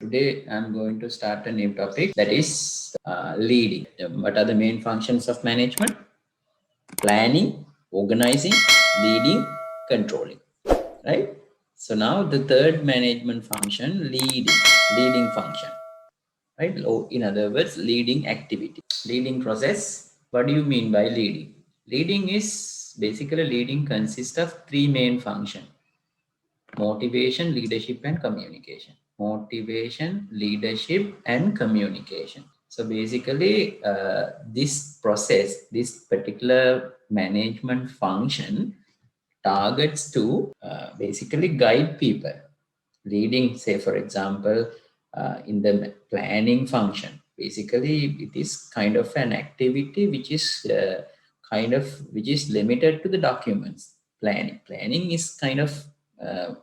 Today I'm going to start a new topic, that is leading. What are the main functions of management? Planning, organizing, leading, controlling. Right? So now the third management function, leading function. Right? In other words, leading activity, leading process. What do you mean by leading? Leading is basically leading consists of three main functions: motivation, leadership, and communication. Motivation, leadership, and communication. So basically, this process, this particular management function targets to basically guide people. Leading, say, for example, in the planning function, basically, it is kind of an activity which is which is limited to the documents. Planning is kind of uh,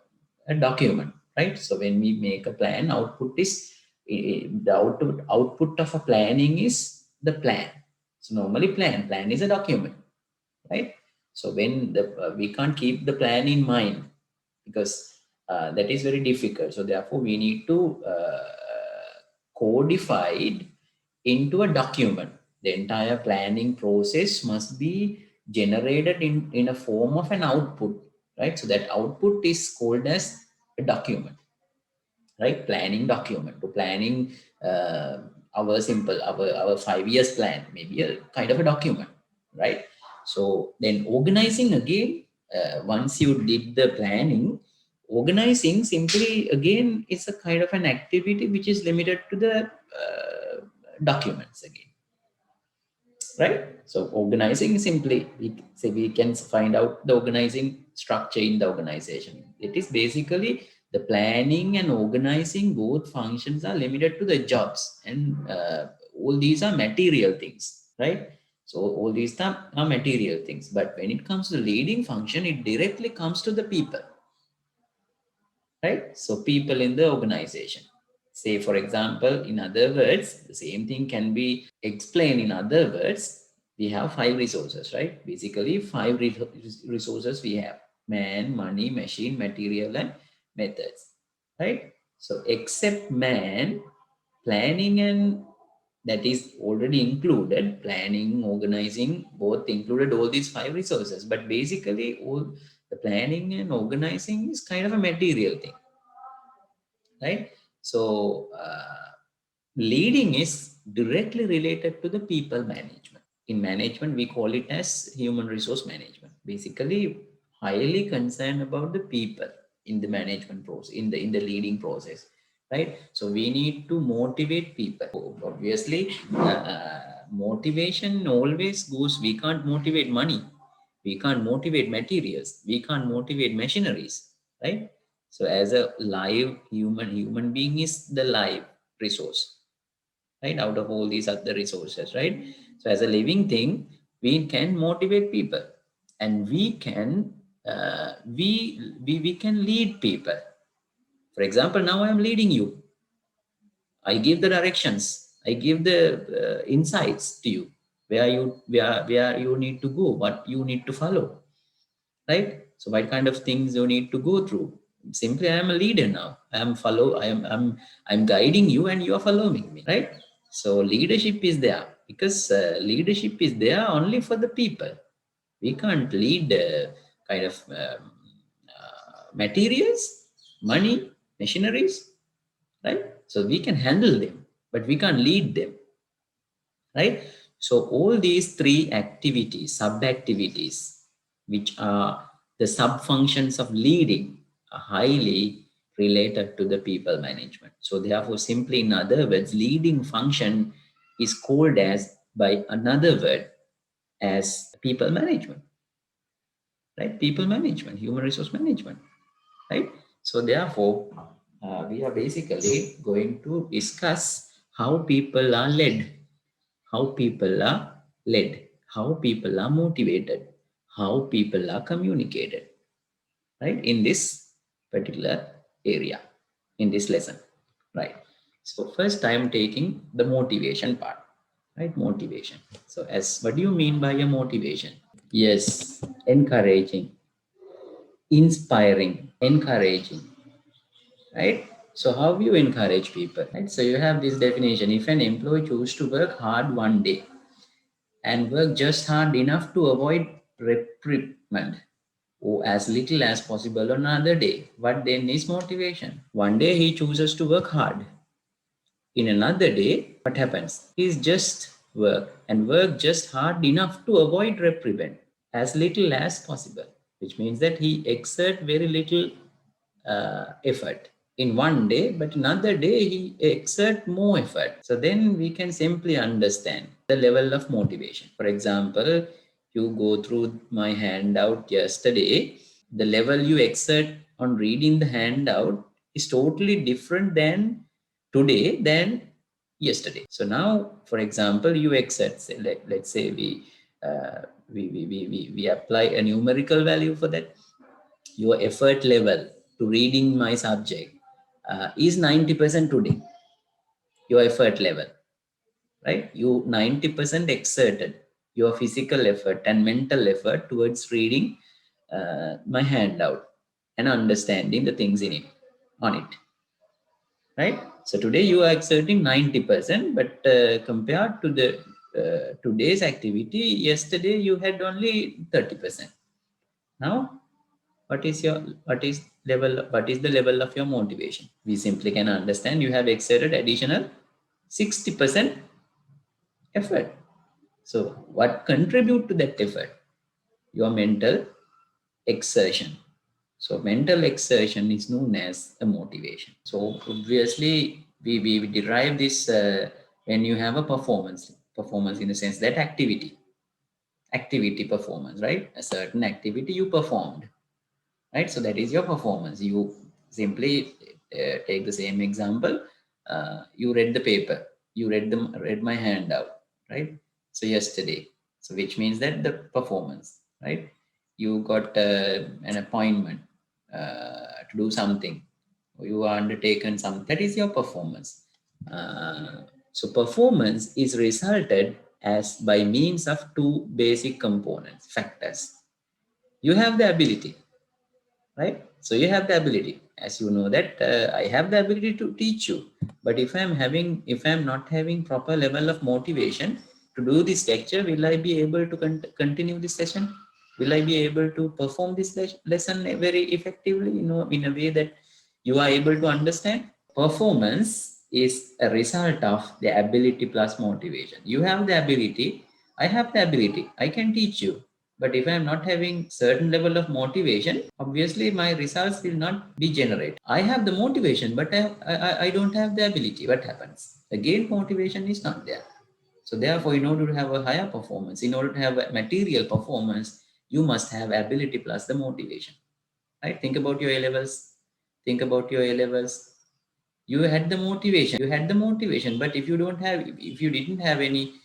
a document, right? So when we make a plan, the output of a planning is the plan. So normally plan is a document, right? So when we can't keep the plan in mind, because that is very difficult. So therefore we need to codify it into a document. The entire planning process must be generated in a form of an output, right? So that output is called as a document, right? Planning document. To planning our 5 years plan, maybe a kind of a document, right? So then organizing again, once you did the planning, organizing simply again is a kind of an activity which is limited to the documents again, right? So organizing simply, we can find out the organizing structure in the organization. It is basically the planning and organizing, both functions are limited to the jobs, and all these are material things, right? So all these are material things, but when it comes to leading function, it directly comes to the people, right? So people in the organization. Say, for example, in other words, the same thing can be explained in other words. We have five resources, right? Basically, five resources we have: man, money, machine, material, and methods, right? So, except man, planning and that is already included, planning, organizing, both included all these five resources. But basically, all the planning and organizing is kind of a material thing, right? So leading is directly related to the people management. In management, we call it as human resource management. Basically, highly concerned about the people in the management process, in the leading process, right? So we need to motivate people. Obviously, motivation always goes. We can't motivate money. We can't motivate materials. We can't motivate machineries, right? So as a live human being is the live resource, right? Out of all these other resources, right? So as a living thing, we can motivate people, and we can we can lead people. For example, now I am leading you. I give the directions. I give the insights to you, where you need to go, what you need to follow, right? So what kind of things you need to go through. Simply, I am a leader now. I'm guiding you, and you are following me, right? So leadership is there, because leadership is there only for the people. We can't lead kind of materials, money, machineries, right? So we can handle them, but we can't lead them, right? So all these three activities, sub activities, which are the sub functions of leading, are highly related to the people management. So therefore, simply in other words, leading function is called as, by another word, as people management, right? People management, human resource management, right? So therefore, we are basically going to discuss how people are led, how people are led, how people are motivated, how people are communicated, right? In this particular area, in this lesson, right? So first I am taking the motivation part, right? Motivation. So as what do you mean by a motivation? Yes, encouraging, inspiring, encouraging, right? So how you encourage people, right? So you have this definition. If an employee chooses to work hard one day and work just hard enough to avoid reprimand or as little as possible on another day, what then is motivation? One day he chooses to work hard. In another day, what happens? He's just work and work just hard enough to avoid reprimand as little as possible, which means that he exert very little effort in one day, but another day he exert more effort. So then we can simply understand the level of motivation. For example, you go through my handout yesterday, the level you exert on reading the handout is totally different than today than yesterday. So now, for example, you exert, say, let's say we apply a numerical value for that. Your effort level to reading my subject is 90% today. Your effort level, right? You 90% exerted your physical effort and mental effort towards reading my handout and understanding the things in it, on it, right? So today you are exerting 90%, but compared to the today's activity, yesterday you had only 30%. Now, what is the level of your motivation? We simply can understand you have exerted additional 60% effort. So what contribute to that effort? Your mental exertion. So mental exertion is known as a motivation. So obviously we derive this when you have a performance in the sense that activity performance, right? A certain activity you performed, right? So that is your performance. You simply take the same example. You read the paper. You read my handout, right? So yesterday. So which means that the performance, right? You got an appointment to do something. You are undertaken something. That is your performance. So performance is resulted as by means of two basic components, factors. You have the ability, right? So you have the ability, as you know that I have the ability to teach you, but if I'm not having proper level of motivation to do this lecture, will I be able to continue this session? Will I be able to perform this lesson very effectively, in a way that you are able to understand? Performance is a result of the ability plus motivation. You have the ability, I have the ability, I can teach you, but if I am not having certain level of motivation, obviously my results will not be generated. I have the motivation, but I don't have the ability. What happens? Again, motivation is not there. So therefore, in order to have a higher performance, in order to have a material performance, you must have ability plus the motivation. Right? Think about your A levels. Think about your A levels. You had the motivation, but if you didn't have any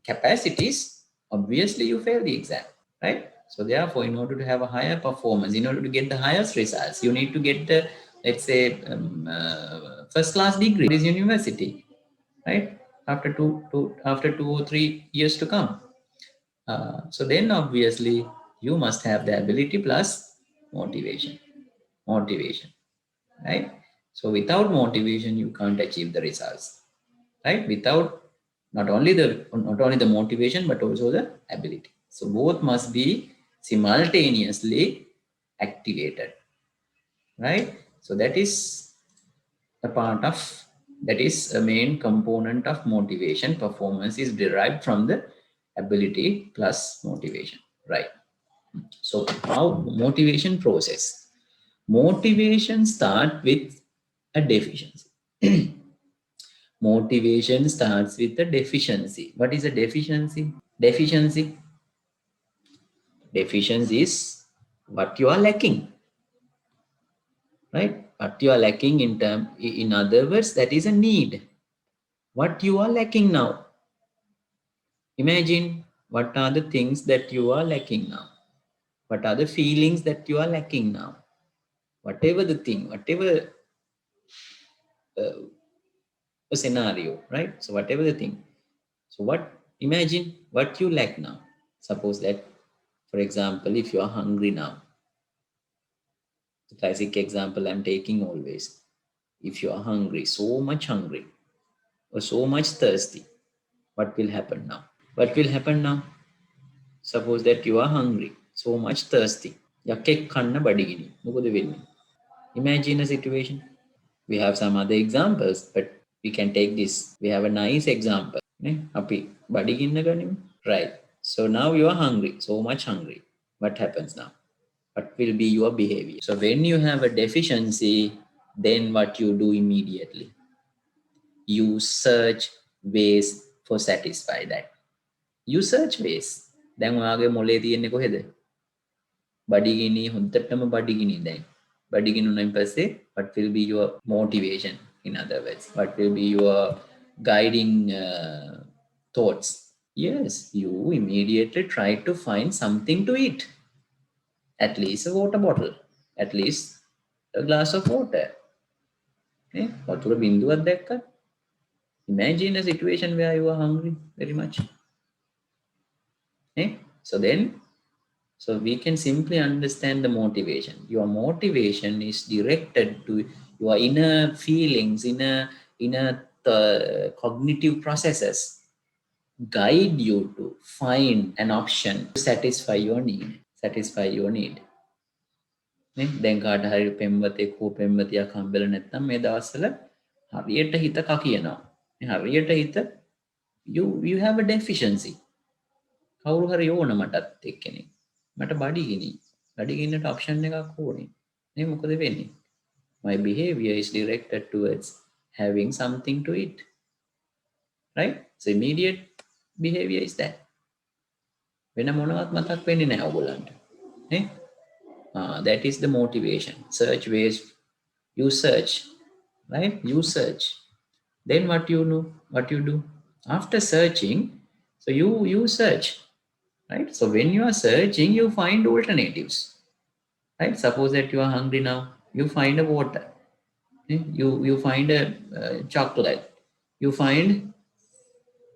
capacities, obviously you fail the exam, right? So therefore, in order to have a higher performance, in order to get the highest results, you need to get the, let's say, first class degree is university, right? After 2 or 3 years to come. So then obviously you must have the ability plus motivation. Motivation, right? So without motivation, you can't achieve the results, right? Without not only the motivation but also the ability. So both must be simultaneously activated, right? So a part of that is a main component of motivation. Performance is derived from the ability plus motivation, right? So how motivation process? Motivation start with a deficiency. Motivation starts with a deficiency. What is a deficiency? Deficiency is what you are lacking, right? What you are lacking in other words, that is a need. What you are lacking now. Imagine what are the things that you are lacking now. What are the feelings that you are lacking now? Whatever the thing, whatever a scenario, right? So whatever the thing. So imagine what you lack now. Suppose that, for example, if you are hungry now, the classic example I'm taking always. If you are hungry, so much hungry, or so much thirsty, what will happen now? What will happen now? Suppose that you are hungry, so much thirsty. යකෙක් කන්න බඩගිනි. මොකද වෙන්නේ? Imagine a situation. We have some other examples, but we can take this. We have a nice example. නේ? අපි බඩගින්න ගනිමු. Right. So now you are hungry, so much hungry. What happens now? What will be your behavior? So when you have a deficiency, then what you do immediately? You search ways for satisfy that. You search ways. දැන් ඔයාගේ මොලේ තියෙන්නේ කොහෙද? බඩගිනි හොඳටම බඩගිනි දැන්. බඩගිනුනයින් පස්සේ what will be your motivation? In other words, what will be your guiding thoughts? Yes, you immediately try to find something to eat. At least a water bottle. At least a glass of water. වතුර බින්දුවක් දැක්කත්. Imagine a situation where you are hungry very much. So we can simply understand the motivation. Your motivation is directed to your inner feelings, inner cognitive processes, guide you to find an option to satisfy your need. දැන් කාට හරි පෙම්වතෙක් හෝ පෙම්වතියක් හම්බෙලා නැත්නම් මේ දවස්වල හරියට හිත කකියනවා. හරියට හිත you have a deficiency. කවුරු හරි ඕන මටත් එක්කෙනෙක්. මට බඩගින්නට option එකක් ඕනේ. නේ මොකද වෙන්නේ? My behavior is directed towards having something to eat. Right? So immediate behavior is that. වෙන මොනවත් මතක් වෙන්නේ නැහැ ඔයගොල්ලන්ට. නේ? That is the motivation. Search ways. You search. Right? You search. Then what you do? After searching, so you search. Right? So when you are searching, you find alternatives. Right? Suppose that you are hungry now, you find a water. You find a chocolate. You find,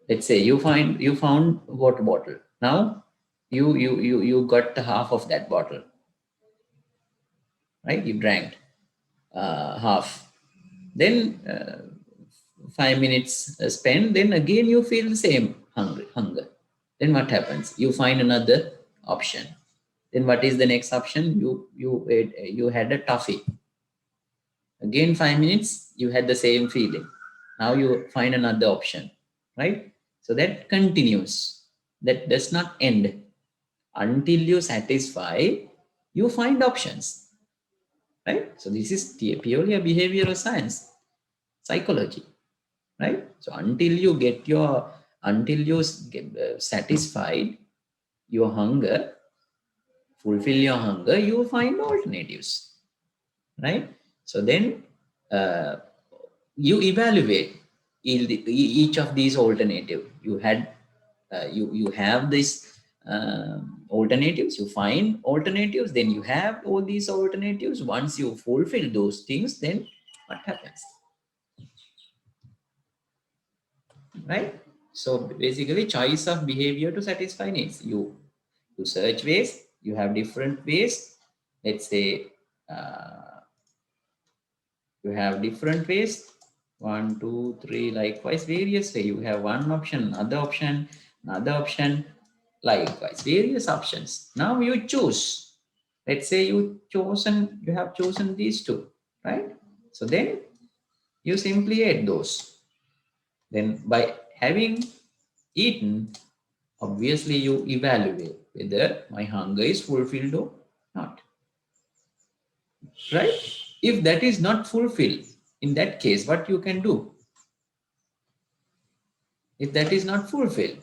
let's say, you found water bottle. Now you got the half of that bottle. Right? You drank half. Then 5 minutes spent. Then again you feel the same hunger. Then what happens? You find another option. Then what is the next option? You had a toffee. Again 5 minutes, you had the same feeling. Now you find another option, right? So that continues. That does not end. Until you satisfy, you find options, right? So this is purely a behavioral science, psychology, right? So until you get satisfied your hunger, fulfill your hunger, you find alternatives, right? So then you evaluate each of these alternative. You have this alternatives, you find alternatives, then you have all these alternatives. Once you fulfill those things, then what happens? Right? So basically, choice of behavior to satisfy needs. You search ways. You have different ways. Let's say you have different ways. 1, 2, 3, likewise, various way. You have one option, another option, likewise, various options. Now you choose. Let's say you have chosen these two, right? So then you simply add those. Then by having eaten, obviously you evaluate whether my hunger is fulfilled or not. Right? If that is not fulfilled, in that case, what you can do? If that is not fulfilled,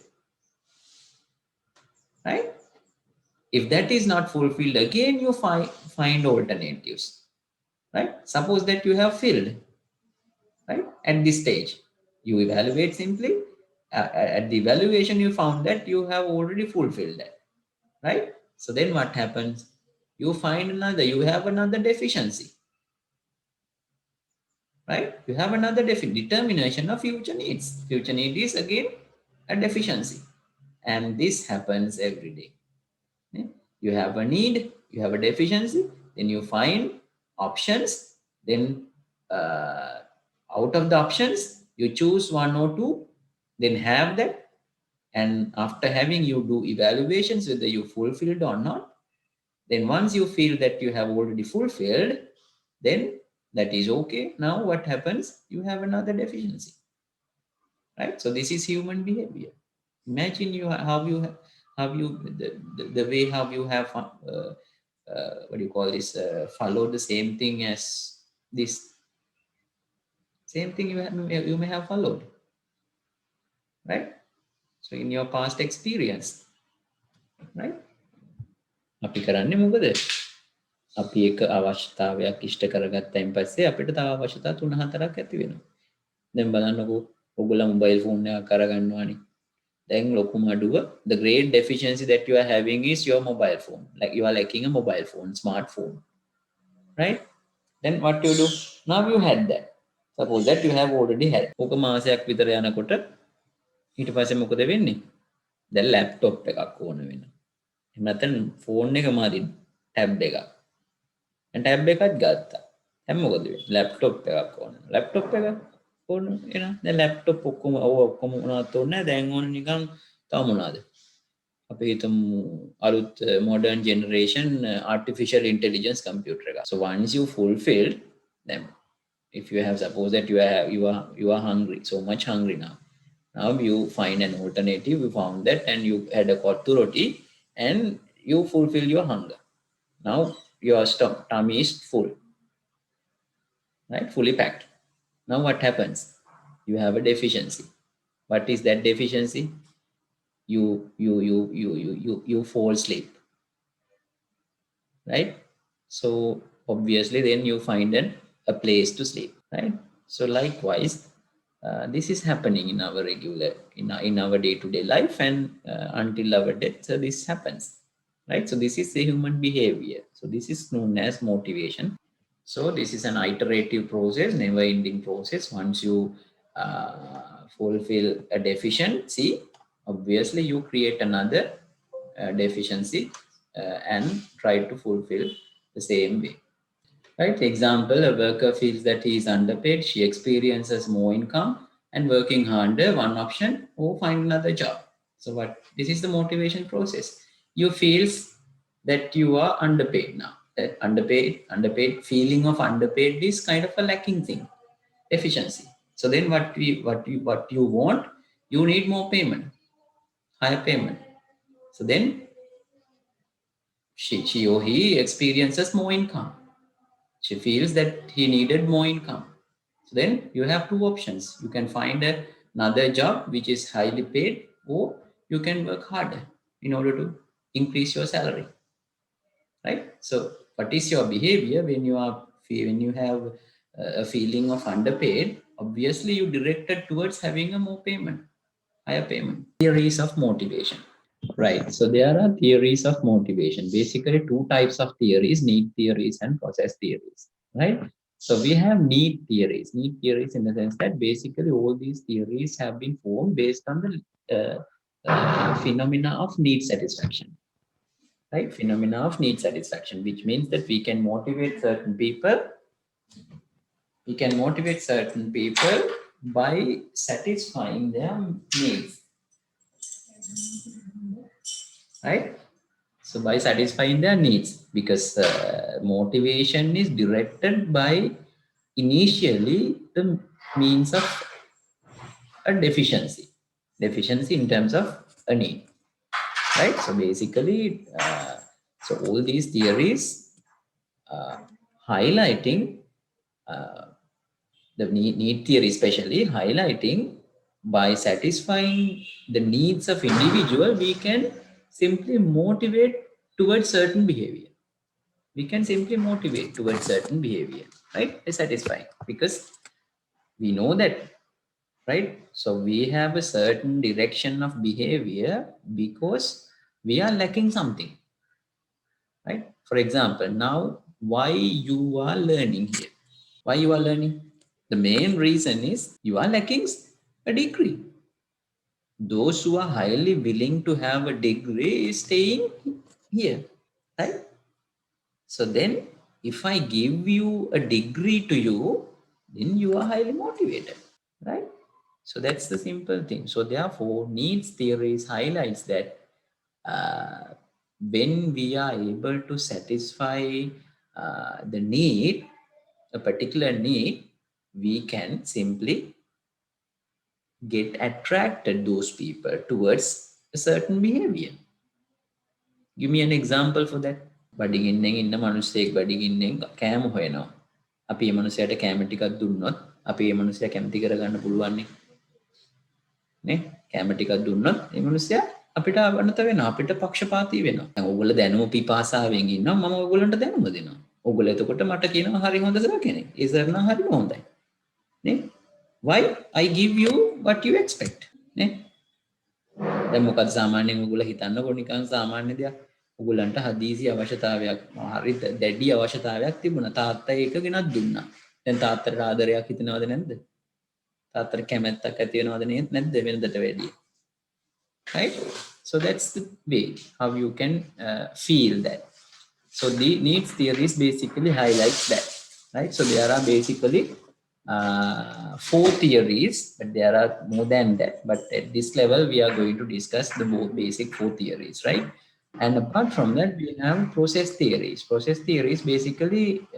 right? If that is not fulfilled, again you find alternatives, right? Suppose that you have filled, right? At this stage, you evaluate simply. At the evaluation, you found that you have already fulfilled that, right? So then what happens? You find you have another deficiency, right? You have another determination of future needs. Future need is again a deficiency, and this happens every day. You have a need, you have a deficiency, then you find options, then uh, out of the options, you choose one or two, then have that. And after having, you do evaluations whether you fulfilled or not. Then once you feel that you have already fulfilled, then that is okay. Now what happens? You have another deficiency, right? So this is human behavior. Imagine how you the way how you have what do you call this, follow the same thing as this same thing you may have followed, right? So in your past experience, right? අපි කරන්නේ මොකද? අපි එක අවශ්‍යතාවයක් ඉෂ්ට කරගත්තයින් පස්සේ අපිට තව අවශ්‍යතා 3-4ක් ඇති වෙනවා. දැන් බලන්නකෝ ඔයගොල්ලෝ මොබයිල් ෆෝන් එකක් අරගන්නවානේ. දැන් ලොකුම අඩුව, the great deficiency that you are having is your mobile phone. Like you are lacking a mobile phone, smartphone, right? Then what you do? Now you had that. Suppose that you have already had. ඕක මාසයක් විතර යනකොට ඊට පස්සේ මොකද වෙන්නේ? දැන් laptop එකක් ඕන වෙනවා. එහෙම නැත්නම් ෆෝන් එක මාරි ටැබ් එකක්. දැන් ටැබ් එකක් ගත්තා. දැන් මොකද වෙන්නේ? ලැප්ටොප් එකක් ඕන. ලැප්ටොප් එක ඕන එනවා. දැන් ලැප්ටොප් ඔක්කොම උනාත් ඕනේ නැහැ. දැන් ඕන නිකන් තව මොනවාද? අපි හිතමු අලුත් modern generation artificial intelligence computer එක. So once you fulfilled them, if you have, suppose that you are hungry, so much hungry now. Now you find an alternative, you found that, and you had a kottu roti and you fulfill your hunger. Now your tummy is full, right? Fully packed. Now what happens? You have a deficiency. What is that deficiency? You fall asleep, right? So obviously then you find a place to sleep, right? So likewise, this is happening in our regular in our day-to-day life, and until our death, so this happens, right? So this is the human behavior. So this is known as motivation. So this is an iterative process, never ending process. Once you fulfill a deficiency, obviously you create another deficiency and try to fulfill the same way, right? Example, a worker feels that he is underpaid, she experiences more income and working harder, one option, or find another job. So what, this is the motivation process. You feels that you are underpaid now. That underpaid feeling of underpaid is kind of a lacking thing, efficiency. So then what you want, you need more payment, higher payment. So then she or he experiences more income. She feels that he needed more income. So then you have two options. You can find another job which is highly paid, or you can work harder in order to increase your salary, right? So what is your behavior when you have a feeling of underpaid? Obviously you directed towards having a more payment, higher payment. Theories of motivation. Right. So there are theories of motivation. Basically, two types of theories: need theories and process theories. Right. So we have need theories. Need theories in the sense that basically all these theories have been formed based on the phenomena of need satisfaction. Right. Phenomena of need satisfaction, which means that we can motivate certain people. We can motivate certain people by satisfying their needs. Right. So by satisfying their needs, because motivation is directed by initially the means of a deficiency in terms of a need, right? So basically, so all these theories highlighting the need theory, especially highlighting by satisfying the needs of individual, we can simply motivate towards certain behavior. We can simply motivate towards certain behavior, right? By satisfying, because we know that, right? So we have a certain direction of behavior because we are lacking something, right? For example, now why you are learning here? Why you are learning? The main reason is you are lacking a degree. Those who are highly willing to have a degree is staying here, right? So then if I give you a degree to you, then you are highly motivated, right? So that's the simple thing. So therefore, needs theories highlights that uh, when we are able to satisfy the need, a particular need, we can simply get attracted those people towards a certain behavior. Give me an example for that. බඩිගින්නෙන් ඉන්න මිනිස්සෙක් බඩිගින්නෙන් කෑම හොයනවා. අපි මේ මිනිහයාට කෑම ටිකක් දුන්නොත් අපි මේ මිනිහයා කැමති කරගන්න පුළුවන් නේ. කෑම ටිකක් දුන්නොත් මේ මිනිහයා අපිට අවනත වෙනවා. අපිට පක්ෂපාතී වෙනවා. දැන් ඕගොල්ලෝ දැනුම පිපාසාවෙන් ඉන්නවා. මම ඕගොල්ලන්ට දැනුම දෙනවා. ඕගොල්ලෝ එතකොට මට කියනවා හරි හොඳ සර් කෙනෙක්. ඒ සර් නම් හරිම හොඳයි. නේ? Why? I give you what you expect. නේ? දැන් මොකද සාමාන්‍යයෙන් ඔයගොල්ලෝ හිතන්නකො නිකන් සාමාන්‍ය දෙයක්. ඔයගොල්ලන්ට හදිසි අවශ්‍යතාවයක් හරි දැඩි අවශ්‍යතාවයක් තිබුණා. තාත්තා ඒක ගෙනත් දුන්නා. දැන් තාත්තට ආදරයක් හිතෙනවද නැද්ද? තාත්තට කැමැත්තක් ඇති වෙනවද නැද්ද වෙනදට වැඩිය? Right? So that's the way how you can feel that. So the needs theories basically highlights that. Right? So there are basically 4 theories, but there are more than that. But at this level, we are going to discuss the more basic 4 theories, right? And apart from that, we have process theories. Process theories basically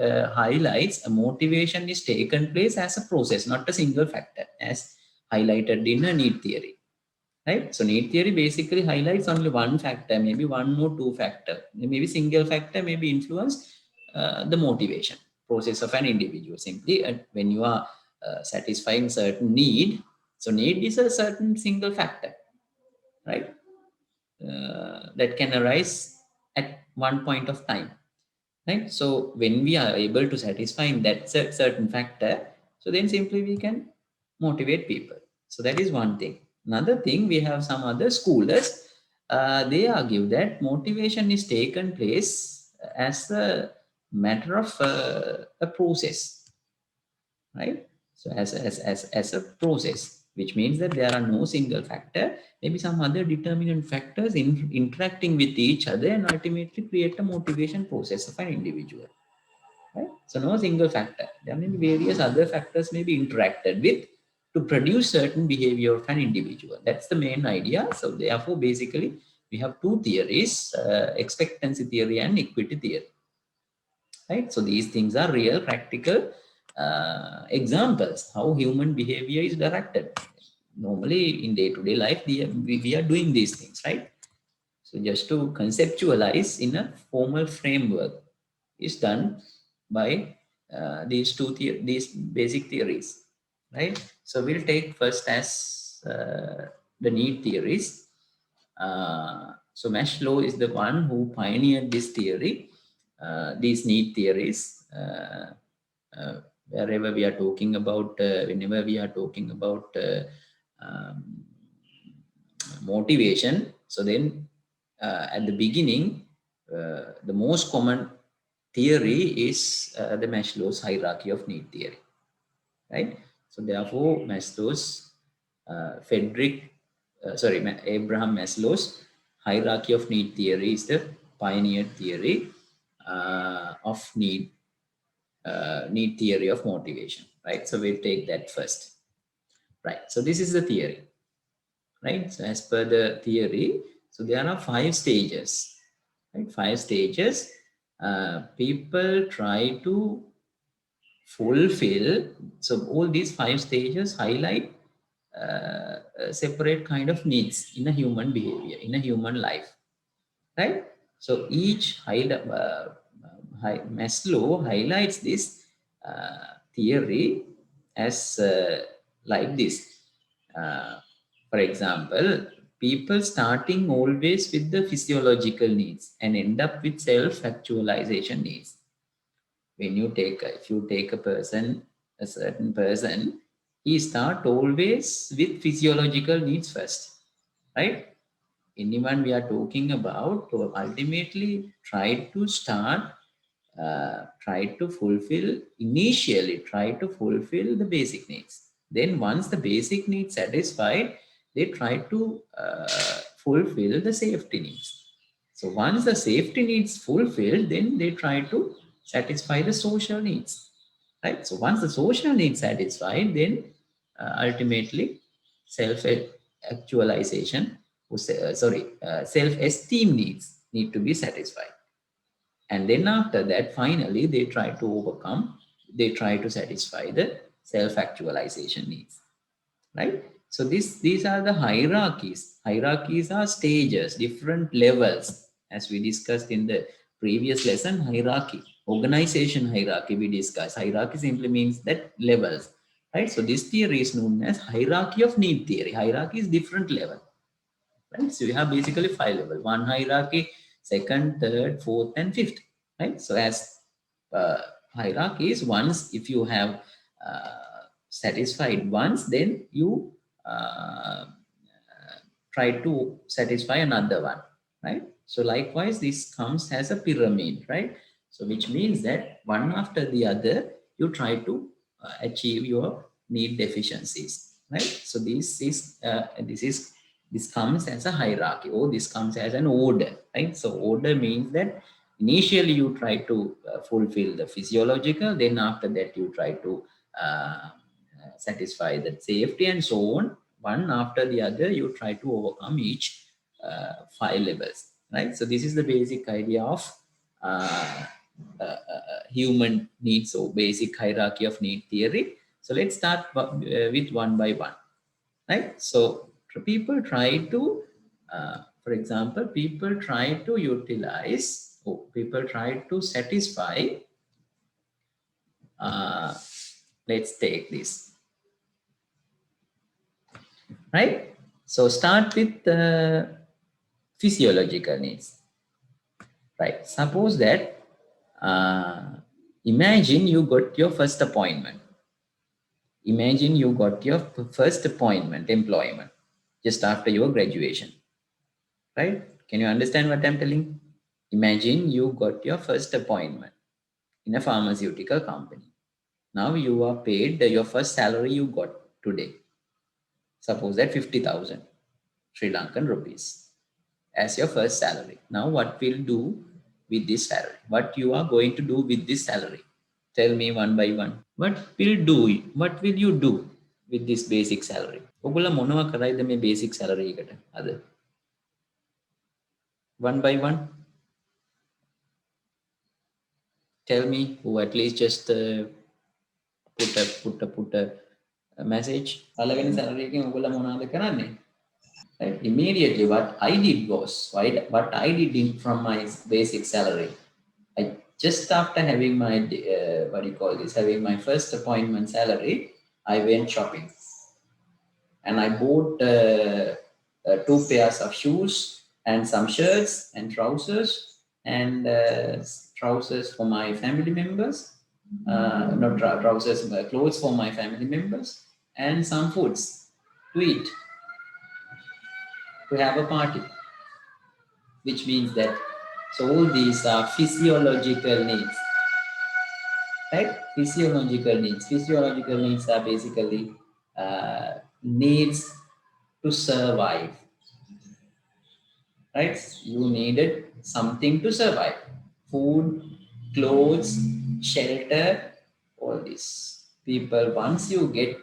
highlights a motivation is taken place as a process, not a single factor, as highlighted in a need theory. Right? So need theory basically highlights only one factor, maybe one or two factor, maybe single factor, maybe influence the motivation process of an individual. Simply when you are satisfying certain need, so need is a certain single factor, right? That can arise at one point of time, right? So when we are able to satisfy that certain factor, so then simply we can motivate people. So that is one thing. Another thing, we have some other scholars, they argue that motivation is taken place as a matter of a process, right? So as a process, which means that there are no single factor, maybe some other determinant factors interacting with each other and ultimately create a motivation process of an individual. Right? So no single factor. There may be various other factors may be interacted with to produce certain behavior of an individual. That's the main idea. So therefore, basically, we have 2 theories, expectancy theory and equity theory. Right? So these things are real practical examples how human behavior is directed. Normally in day-to-day life, we are doing these things, right? So just to conceptualize in a formal framework is done by these basic theories, right? So we'll take first as the need theories. So Maslow is the one who pioneered this theory, these need theories. Wherever we are talking about, whenever we are talking about motivation, so then at the beginning, the most common theory is the Maslow's hierarchy of need theory, right? So therefore, Maslow's Abraham Maslow's hierarchy of need theory is the pioneer theory of need theory of motivation, right? So we'll take that first, right? So this is the theory, right? So as per the theory, so there are 5 stages, right? 5 stages. People try to fulfill. So all these 5 stages highlight separate kind of needs in a human behavior, in a human life, right? So each Maslow highlights this theory as like this. For example, people starting always with the physiological needs and end up with self-actualization needs. When you if you take a certain person, he start always with physiological needs first, right? Anyone we are talking about to ultimately try to fulfill the basic needs. Then once the basic needs satisfied, they try to fulfill the safety needs. So once the safety needs fulfilled, then they try to satisfy the social needs, right? So once the social needs satisfied, then ultimately self-actualization, self-esteem needs need to be satisfied. And then after that, finally, they try to satisfy the self-actualization needs, right? So these are the hierarchies. Hierarchies are stages, different levels, as we discussed in the previous lesson. Hierarchy, organization hierarchy, we discussed. Hierarchy simply means that levels, right? So this theory is known as hierarchy of need theory. Hierarchy is different level, right? So you have basically five levels: one hierarchy, second, third, fourth, and fifth, right? So as uh, hierarchies, once if you have satisfied once, then you uh, try to satisfy another one, right? So likewise, this comes as a pyramid, right? So which means that one after the other, you try to achieve your need deficiencies, right? So this comes as a hierarchy, or this comes as an order, right? So order means that initially you try to fulfill the physiological, then after that you try to satisfy that safety and so on. One after the other, you try to overcome each five levels, right? So this is the basic idea of uh, human needs, so basic hierarchy of need theory. So let's start with one by one, right? So people try to, for example, people try to utilize, or people try to satisfy, uh, let's take this, right? So start with physiological needs, right? Suppose that, imagine you got your first appointment. Imagine you got your first appointment, employment, just after your graduation, right? Can you understand what I'm telling? Imagine you got your first appointment in a pharmaceutical company. Now you are paid your first salary you got today. Suppose that 50,000 Sri Lankan rupees as your first salary. Now what will do with this salary? What you are going to do with this salary? Tell me one by one. What will you do with this basic salary? ඔගොල්ලෝ මොනවා කරයිද මේ basic salary එකට අද? One by one. Tell me, who at least just put a message. අලගෙන salary එකෙන් ඔයගොල්ලෝ මොනවද කරන්නේ? Right? Immediately, what I did was, what I did from my basic salary, I just after having my what do you call this? Having my first appointment salary, I went shopping and I bought two pairs of shoes and some shirts and trousers and trousers for my family members. Not trousers, but clothes for my family members and some foods to eat, to have a party, which means that, so all these are physiological needs, right? Physiological needs are basically needs to survive, right? You needed something to survive: food, clothes, shelter, all this. People, once you get,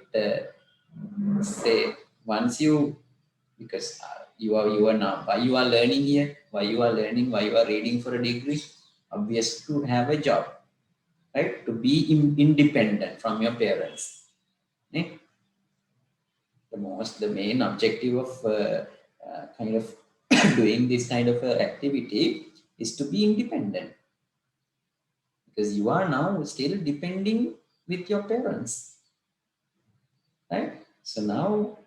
say, once you, because you are now, why you are learning here, why you are learning, why you are reading for a degree, obviously to have a job, right? To be independent from your parents. Eh? The main objective of kind of doing this kind of activity is to be independent, because you are now still depending with your parents, right? So now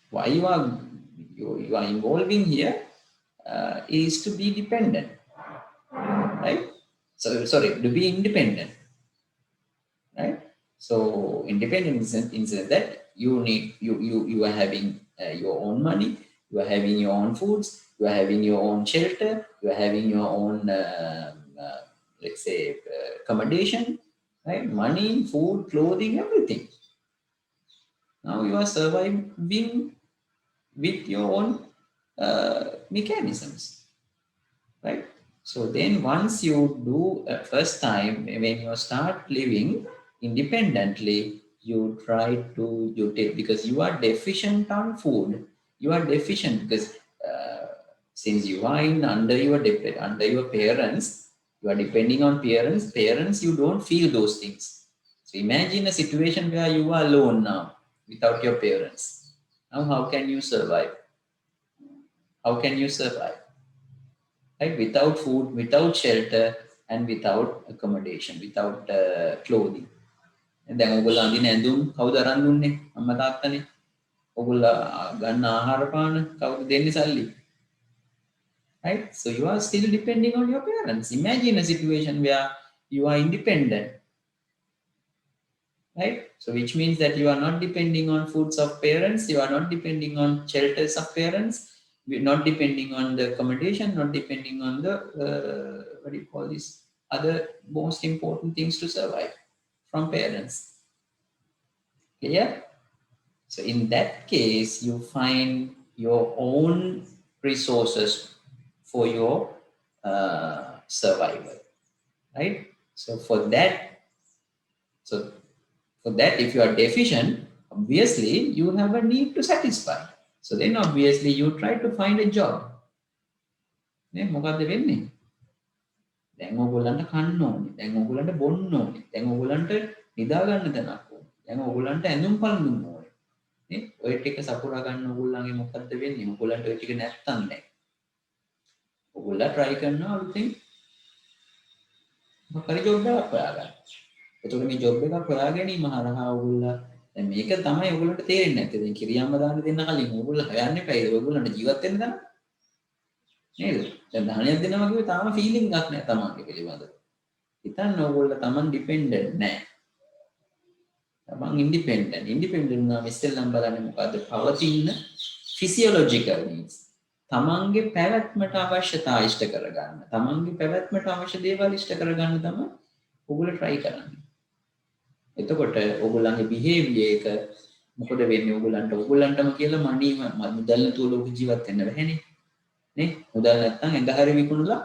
why you are involving here is to be dependent, right? So sorry, to be independent, right? So independent in sense that you are having your own money, you are having your own foods, you are having your own shelter, you are having your own let's say accommodation, right? Money, food, clothing, everything. Now you are surviving with your own mechanisms, right? So then once you do first time when you start living independently, you try to you take because you are deficient on food. You are deficient because since you are in under your parents, you are depending on parents. Parents, you don't feel those things. So imagine a situation where you are alone now without your parents. Now, how can you survive? How can you survive? Right? Without food, without shelter, and without accommodation, without clothing. දැන් ඔයගොල්ලෝ අඳින ඇඳුම් කවුද අරන් දුන්නේ? අම්මා තාත්තනේ. ඔයගොල්ලෝ ගන්න ආහාර පාන කවුද දෙන්නේ සල්ලි? Right? So you are still depending on your parents. Imagine a situation where you are independent. Right? So which means that you are not depending on foods of parents, you are not depending on shelters of parents, not depending on the accommodation, not depending on the what do you call this? Other most important things to survive from parents. Clear? So in that case, you find your own resources for your survival, right? So for that, if you are deficient, obviously you have a need to satisfy. So then obviously you try to find a job. මොකද්ද වෙන්නේ? දැන් ඕගොල්ලන්ට කන්න ඕනේ. දැන් ඕගොල්ලන්ට බොන්න ඕනේ. දැන් ඕගොල්ලන්ට නිදා ගන්න තැනක් ඕනේ. දැන් ඕගොල්ලන්ට ඇඳුම් පළඳුම් ඕනේ. නේ? ඔය ටික සපුරා ගන්න ඕගොල්ලන්ගේ මොකද්ද වෙන්නේ? ඕගොල්ලන්ට ඔය ටික නැත්තම් නැහැ. ඕගොල්ලෝ try කරනවා අලුතෙන් මොකරි ජොබ් එකක් හොයාගන්න. එතකොට මේ ජොබ් එකක් හොයා ගැනීම හරහා ඕගොල්ලෝ දැන් මේක තමයි ඕගොල්ලන්ට තේරෙන්නේ නැත්තේ. දැන් කිරියම්ම දාන්න දෙන්න කලින් ඕගොල්ලෝ හොයන්නේ පැයිද ඕගොල්ලන්ට ජීවත් වෙන්න දන්න. නේද? දැන් ධානයක් දෙනවා කිව්වේ තාම ෆීලිං එකක් නැහැ තමන්ගේ පිළිබඳ. හිතන්න ඕගොල්ලෝ තමන් ඩිපෙන්ඩන්ට් නැහැ. තමන් ඉන්ඩිපෙන්ඩන්ට්. ඉන්ඩිපෙන්ඩන්ට් වුණාම ඉස්සෙල්ලම බලන්නේ මොකද්ද? පවතින ෆිසියොලොජිකල් නීඩ්ස්. තමන්ගේ පැවැත්මට අවශ්‍යතා ඉෂ්ට කරගන්න. තමන්ගේ පැවැත්මට අවශ්‍ය දේවල් ඉෂ්ට කරගන්න තමයි ඔයගොල්ලෝ try කරන්නේ. එතකොට ඔයගොල්ලන්ගේ behavior එක මොකද වෙන්නේ? ඔයගොල්ලන්ටම කියලා මුදල් නැතුව ලෝක ජීවත් වෙන්න බැහැනේ. නේ? මුදල් නැත්නම් එඳ හරිය විකුණලා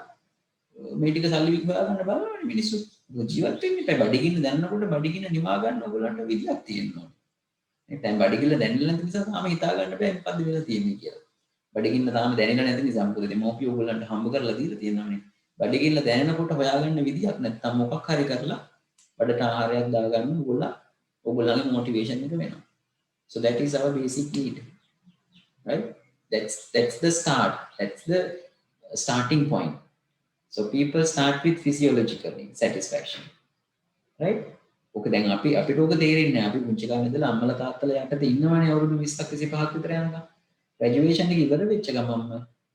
මේ ටික සල්ලි හොයාගන්න බලන්න මිනිස්සු ජීවත් වෙන්න එපා. බඩගින්න දැනනකොට බඩගින්න නිවා ගන්න ඔයගොල්ලන්ට විදියක් තියෙනවා. නේ? දැන් බඩගින්න දැනෙන්න නැති නිසා තාම හිතා ගන්න බෑ මොකද්ද වෙලා තියෙන්නේ කියලා. බඩගින්න තාම දැනෙලා නැති නිසා මොකද දෙමෝපිය ඔයගොල්ලන්ට හම්බ කරලා දීලා තියෙනවානේ. බඩගින්න දැනෙනකොට හොයාගන්න විදියක් නැත්නම් මොකක් හරි කරලා බඩට ආහාරයක් දාගන්න ඔයගොල්ලන්ගේ මොටිවේෂන් එක වෙනවා. So that is our basic need. Right? That's the start. That's the starting point. So people start with physiological need, satisfaction. Right? ඔක දැන් අපිට ඔක තේරෙන්නේ නැහැ. අපි පුංචි කාලේ ඉඳලා අම්මලා තාත්තලා යටතේ ඉන්නවනේ අවුරුදු 20ක් 25ක් විතර යනකම්. ග්‍රැජුවේෂන් එක ඉවර වෙච්ච ගමන්ම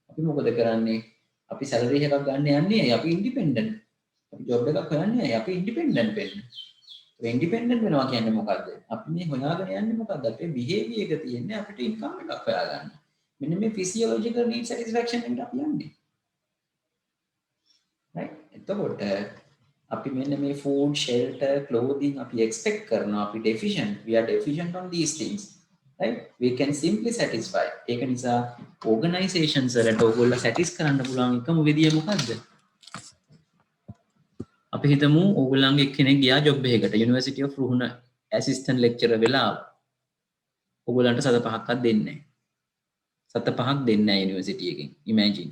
අපි මොකද කරන්නේ? අපි සැලරි එකක් ගන්න යන්නේ අපි ඉන්ඩිපෙන්ඩන්ට්. අපි ජොබ් එකක් හොයන්නේ අපි ඉන්ඩිපෙන්ඩන්ට් වෙන්න. ඒ ඉන්ඩිපෙන්ඩන්ට් වෙනවා කියන්නේ මොකද්ද? අපි මේ හොයාගෙන යන්නේ මොකද්ද? අපේ බිහේවියර් එක තියෙන්නේ අපිට ඉන්කම් එකක් හොයාගන්න. මෙන්න මේ physiological need satisfaction එකට අපි යන්නේ. right? එතකොට අපි මෙන්න මේ food, shelter, clothing අපි expect කරනවා. අපි deficient. We are deficient on these things. Right? We can simply satisfy. ඒක නිසා organizations වලට ඕගොල්ලෝ satisfy කරන්න පුළුවන් එකම විදිය මොකද්ද? අපි හිතමු ඕගොල්ලන්ගේ කෙනෙක් ගියා ජොබ් එකකට University of Ruhuna assistant lecturer වෙලා ඕගොල්ලන්ට සත පහක්වත් දෙන්නේ නැහැ. සත පහක් දෙන්නේ නැහැ යුනිවර්සිටි එකෙන්. imagine.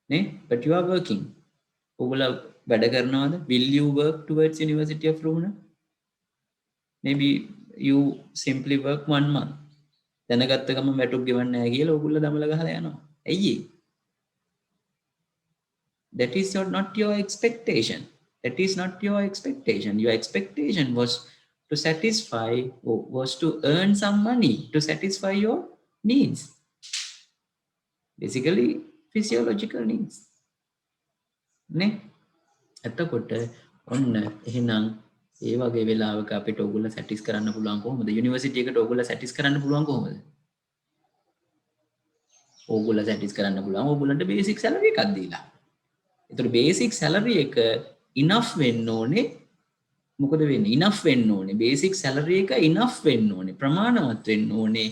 නේ? But you are working. ඕගොල්ලෝ වැඩ කරනවද? Will you work towards University of Ruhuna? Maybe you simply work 1 month. දැනගත්ත ගමන් වැටුප් ගෙවන්නේ නැහැ කියලා ඕගොල්ලෝ දමල ගහලා යනවා. ඇයි ඒ? That is not your expectation. That is not your expectation. Your expectation was to satisfy, was to earn some money to satisfy your needs. Basically, physiological needs. නේ? එතකොට ඔන්න එහෙනම් ඒ වගේ වෙලාවක අපිට ඕගොල්ලෝ සැටිස් කරන්න පුළුවන් කොහොමද? යුනිවර්සිටි එකට ඕගොල්ලෝ සැටිස් කරන්න පුළුවන් කොහොමද? ඕගොල්ලෝ සැටිස් කරන්න පුළුවන් ඕගොල්ලන්ට බේසික් සැලරි එකක් දීලා. ඒතර බේසික් සැලරි එක ඉනෆ් වෙන්න ඕනේ. මොකද වෙන්නේ? ඉනෆ් වෙන්න ඕනේ. බේසික් සැලරි එක ඉනෆ් වෙන්න ඕනේ. ප්‍රමාණවත් වෙන්න ඕනේ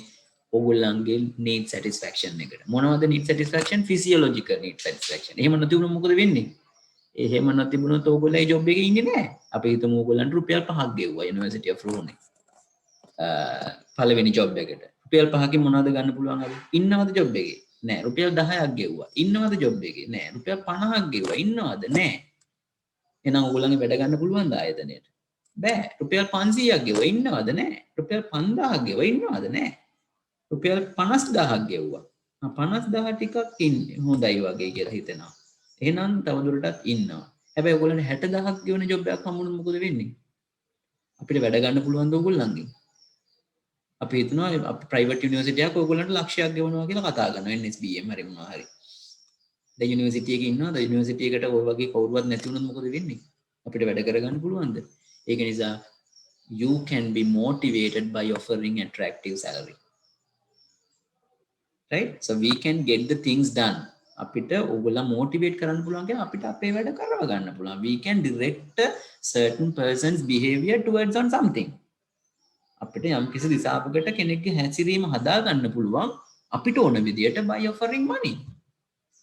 ඕගොල්ලන්ගේ need satisfaction එකට. මොනවද need satisfaction? Physiological need satisfaction. එහෙම නැති වුණොත් මොකද වෙන්නේ? එහෙම නොතිබුණොත් ඕගොල්ලෝ ඒ ජොබ් එකේ ඉන්නේ නැහැ. අපි හිතමු ඕගොල්ලන්ට රුපියල් 5ක් ගෙව්වා යුනිවර්සිටි ඔෆ් රෝනේ. පළවෙනි ජොබ් එකට. රුපියල් 5කින් මොනවද ගන්න පුළුවන් අද? ඉන්නවද ජොබ් එකේ? නෑ. රුපියල් 10ක් ගෙව්වා. ඉන්නවද ජොබ් එකේ? නෑ. රුපියල් 50ක් ගෙව්වා. ඉන්නවද? නෑ. එහෙනම් ඕගොල්ලන්ගේ වැඩ ගන්න පුළුවන්ද ආයතනයට? බෑ. රුපියල් 500ක් ගෙවුවා. ඉන්නවද? නෑ. රුපියල් 5000ක් ගෙවුවා. ඉන්නවද? නෑ. රුපියල් 50000ක් ගෙව්වා. 50000 ටිකක් ඉන්නේ හොඳයි වගේ කියලා හිතෙනවා. එහෙනම් තවදුරටත් ඉන්නවා. හැබැයි ඔයගොල්ලන්ට 60000ක් ගෙවන ජොබ් එකක් හම්බුනොත් මොකද වෙන්නේ? අපිට වැඩ ගන්න පුළුවන් ද ඔයගොල්ලන්ගෙන්? අපි හිතනවා අපි ප්‍රයිවට් යුනිවර්සිටි එකක් ඔයගොල්ලන්ට ලක්ෂයක් ගෙවනවා කියලා කතා කරනවා NSBM හරි මොනවා හරි. දැන් යුනිවර්සිටි එකේ ඉන්නවද? යුනිවර්සිටි එකට ඔය වගේ කවුරුවත් නැති වුණොත් මොකද වෙන්නේ? අපිට වැඩ කරගන්න පුළුවන්ද? ඒක නිසා you can be motivated by offering attractive salary. Right? So we can get the things done. අපිට ඔයගොල්ලෝ motivate කරන්න පුළුවන් කියන්නේ අපිට අපේ වැඩ කරව ගන්න පුළුවන්. We can direct a certain person's behavior towards on something. අපිට යම් කිසි දිශාවකට කෙනෙක්ගේ හැසිරීම හදා ගන්න පුළුවන් අපිට ඕන විදියට by offering money.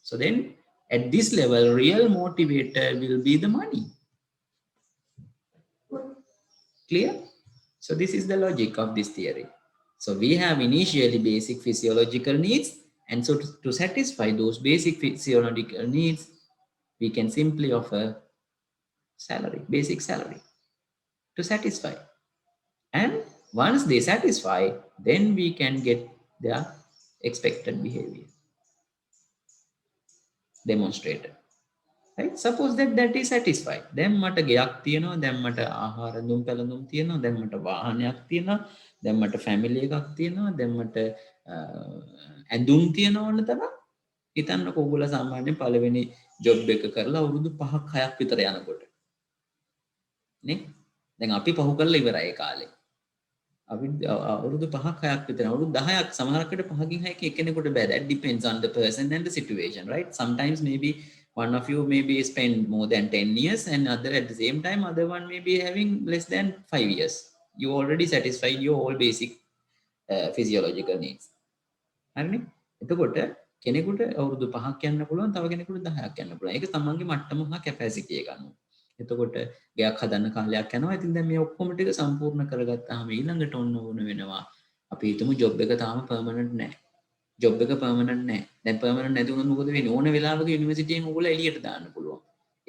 So then at this level real motivator will be the money. Clear? So this is the logic of this theory. So we have initially basic physiological needs, and so to satisfy those basic physiological needs we can simply offer salary, basic salary to satisfy. And once they satisfy, then we can get their expected behavior demonstrated. Right? Suppose that is satisfied. දැන් මට ගෙයක් තියෙනවා, දැන් මට ආහාර දුම් පැළඳුම් තියෙනවා, දැන් මට වාහනයක් තියෙනවා, දැන් මට ෆැමිලි එකක් තියෙනවා, දැන් මට ඇඳුම් තියෙනවා ඕන තරම්. හිතන්නකෝ ඔයගොල්ලෝ සාමාන්‍යයෙන් පළවෙනි ජොබ් එක කරලා අවුරුදු 5ක් 6ක් විතර යනකොට නේ? දැන් අපි පහු කරලා ඉවරයි ඒ කාලේ. අපි අවුරුදු 5ක් 6ක් විතර අවුරුදු 10ක් සමහරකට 5කින් 6කින් එක්කෙනෙකුට බෑ. That depends on the person and the situation, right? Sometimes maybe one of you maybe spend more than 10 years and other at the same time other one may be having less than 5 years. You already satisfied your all basic physiological needs. හරිනේ? එතකොට කෙනෙකුට අවුරුදු 5ක් යන්න පුළුවන්, තව කෙනෙකුට 10ක් යන්න පුළුවන්. ඒක තමන්ගේ මට්ටම හා කැපැසිටි එක අනුව. එතකොට ගයක් හදන්න කාලයක් යනවා. ඉතින් දැන් මේ ඔක්කොම ටික සම්පූර්ණ කරගත්තාම ඊළඟට ඔන්න ඕන වෙනවා. අපි හිතමු ජොබ් එක තාම පර්මනන්ට් නැහැ. ජොබ් එක පර්මනන්ට් නැහැ. දැන් පර්මනන්ට් නැති වුණොත් මොකද වෙන්නේ? ඕන වෙලාවක යුනිවර්සිටියෙන් ඕගොල්ලෝ එළියට දාන්න පුළුවන්.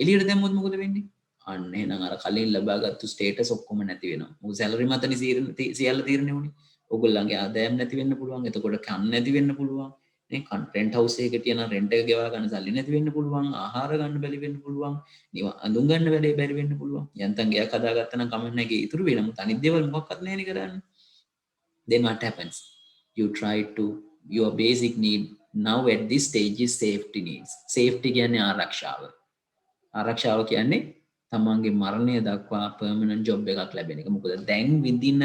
එළියට දැම්මොත් මොකද වෙන්නේ? අන්න එහෙනම් අර කලින් ලබාගත්තු ස්ටේටස් ඔක්කොම නැති වෙනවා. මොකද සැලරි මතනේ සියල්ල තීරණය වුණේ. ඔයගොල්ලන්ගේ ආදායම් නැති වෙන්න පුළුවන්. එතකොට කන් නැති වෙන්න පුළුවන්. නේ රෙන්ට් හවුස් එකකට යන රෙන්ට් එක ගෙවා ගන්න සල්ලි නැති වෙන්න පුළුවන්. ආහාර ගන්න බැරි වෙන්න පුළුවන්. අඳුම් ගන්න වැඩේ බැරි වෙන්න පුළුවන්. යන්තම් ගයක් හදාගත්තා නම් කමක් නැහැ. ඒක ඉතුරු වෙනවා. අනිත් දේවල් මොකක්වත් නැහැ නේ කරන්නේ. Then what happens? You try to your basic need now at this stage is safety needs. Safety කියන්නේ ආරක්ෂාව. ආරක්ෂාව කියන්නේ තමන්ගේ මරණය දක්වා permanent job එකක් ලැබෙන එක. මොකද දැන් විඳින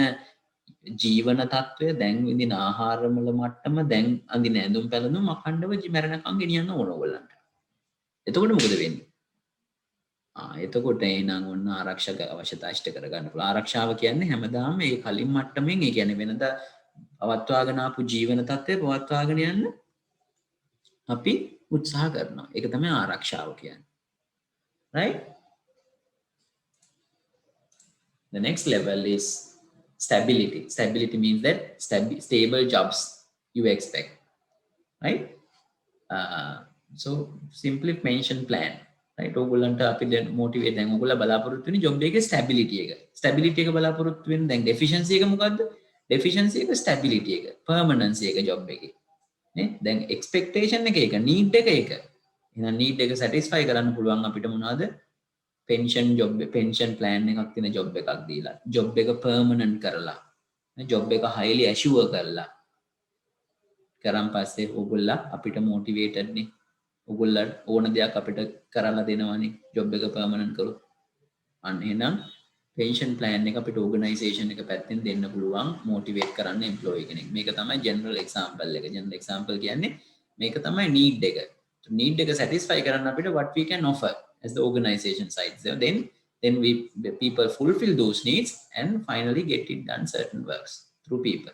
ජීවන තත්ත්වය, දැන් විඳින ආහාරවල මට්ටම, දැන් අඳින ඇඳුම් පැළඳුම් අඛණ්ඩව මැරෙනකම් ගෙනියන්න ඕන ඕගොල්ලන්ට. එතකොට මොකද වෙන්නේ? එතකොට එනං ඔන්න ආරක්ෂක අවශ්‍යතා ඉෂ්ට කරගන්න පුළුවන්. ආරක්ෂාව කියන්නේ හැමදාම මේ කලින් මට්ටමින්, ඒ කියන්නේ වෙනදා පවත්වාගෙන ආපු ජීවන තත්ත්වය පවත්වාගෙන යන්න අපි උත්සාහ කරනවා. ඒක තමයි ආරක්ෂාව කියන්නේ. Right? The next level is stability. Stability means that stable jobs you expect. Right? So simply mention plan. Right? ඔයගොල්ලන්ට අපි දැන් මොටිවේට් දැන් ඔයගොල්ලෝ බලාපොරොත්තු වෙන ජොබ් එකේ ස්ටැබිලිටි එක. ස්ටැබිලිටි එක බලාපොරොත්තු වෙන දැන් ඩෙෆිෂන්සි එක මොකද්ද? ඩෙෆිෂන්සි එක ස්ටැබිලිටි එක. පර්මනන්සි එක ජොබ් එකේ. නේ? දැන් එක්ස්පෙක්ටේෂන් එක එක, නීඩ් එක එක. එහෙනම් නීඩ් එක සැටිස්ෆයි කරන්න පුළුවන් අපිට මොනවද? පෙන්ෂන් ප්ලෑන් එකක් තියෙන ජොබ් එකක් දීලා, ජොබ් එක පර්මනන්ට් කරලා, ජොබ් එක highly assure කරලා කරන් පස්සේ ඕගොල්ලෝ අපිට මොටිවේටඩ් නේ. ඕගොල්ලෝ ඕන දෙයක් අපිට කරලා දෙනවනේ ජොබ් එක පර්මනන්ට් කරොත්. අන්න එහෙනම් පෙන්ෂන් ප්ලෑන් එක අපිට ඕගනයිසේෂන් එක පැත්තෙන් දෙන්න පුළුවන් මොටිවේට් කරන්න එම්ප්ලොයි කෙනෙක්. මේක තමයි ජෙනරල් එක්සැම්පල් එක. ජෙනරල් එක්සැම්පල් කියන්නේ මේක තමයි නීඩ් එක. නීඩ් එක සැටිස්ෆයි කරන්න අපිට what we can offer as the organization side. So then the people fulfill those needs and finally get it done certain works through people.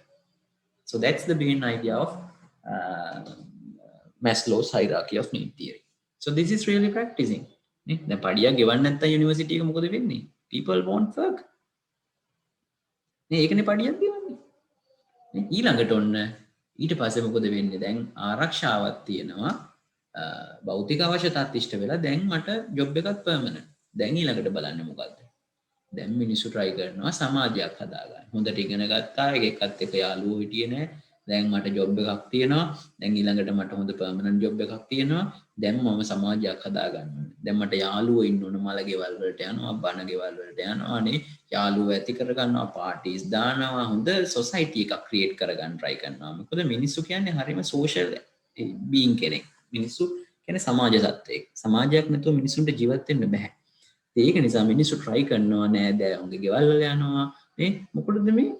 So that's the main idea of Maslow's hierarchy of need theory. So this is really practicing. නේ දැන් පඩියක් ගෙවන්න නැත්නම් university එක මොකද වෙන්නේ people won't work නේ ඒකනේ පඩියක් ගෙවන්නේ නේ ඊළඟට ඔන්න ඊට පස්සේ මොකද වෙන්නේ දැන් ආරක්ෂාවක් තියෙනවා භෞතික අවශ්‍යතාත් ඉෂ්ට වෙලා දැන් මට ජොබ් එකක් පර්මනන්ට් දැන් ඊළඟට බලන්න මොකද්ද දැන් මිනිස්සු try කරනවා සමාජයක් හදාගන්න හොඳට ඉගෙන ගත්තා එකෙක්වත් එක්ක යාළුවෝ හිටියේ නැහැ දැන් මට ජොබ් එකක් තියෙනවා දැන් ඊළඟට මට හොඳ පර්මනන්ට් ජොබ් එකක් තියෙනවා දැන් මම සමාජයක් හදාගන්න ඕනේ දැන් මට යාළුවෝ ඉන්න ඕන මල ගෙවල් වලට යනවා බණ ගෙවල් වලට යනවා නේ යාළුවෝ ඇති කරගන්නවා පාටිස් දානවා හොඳ සොසයිටි එකක් ක්‍රියේට් කරගන්න try කරනවා මොකද මිනිස්සු කියන්නේ හරිම සෝෂල් බීන් කෙනෙක් මිනිස්සු කියන්නේ සමාජ සත්වයෙක් සමාජයක් නැතුව මිනිස්සුන්ට ජීවත් වෙන්න බෑ ඒක නිසා මිනිස්සු try කරනවා නෑ දැන්ගේ ගෙවල් වල යනවා නේ මොකටද මේ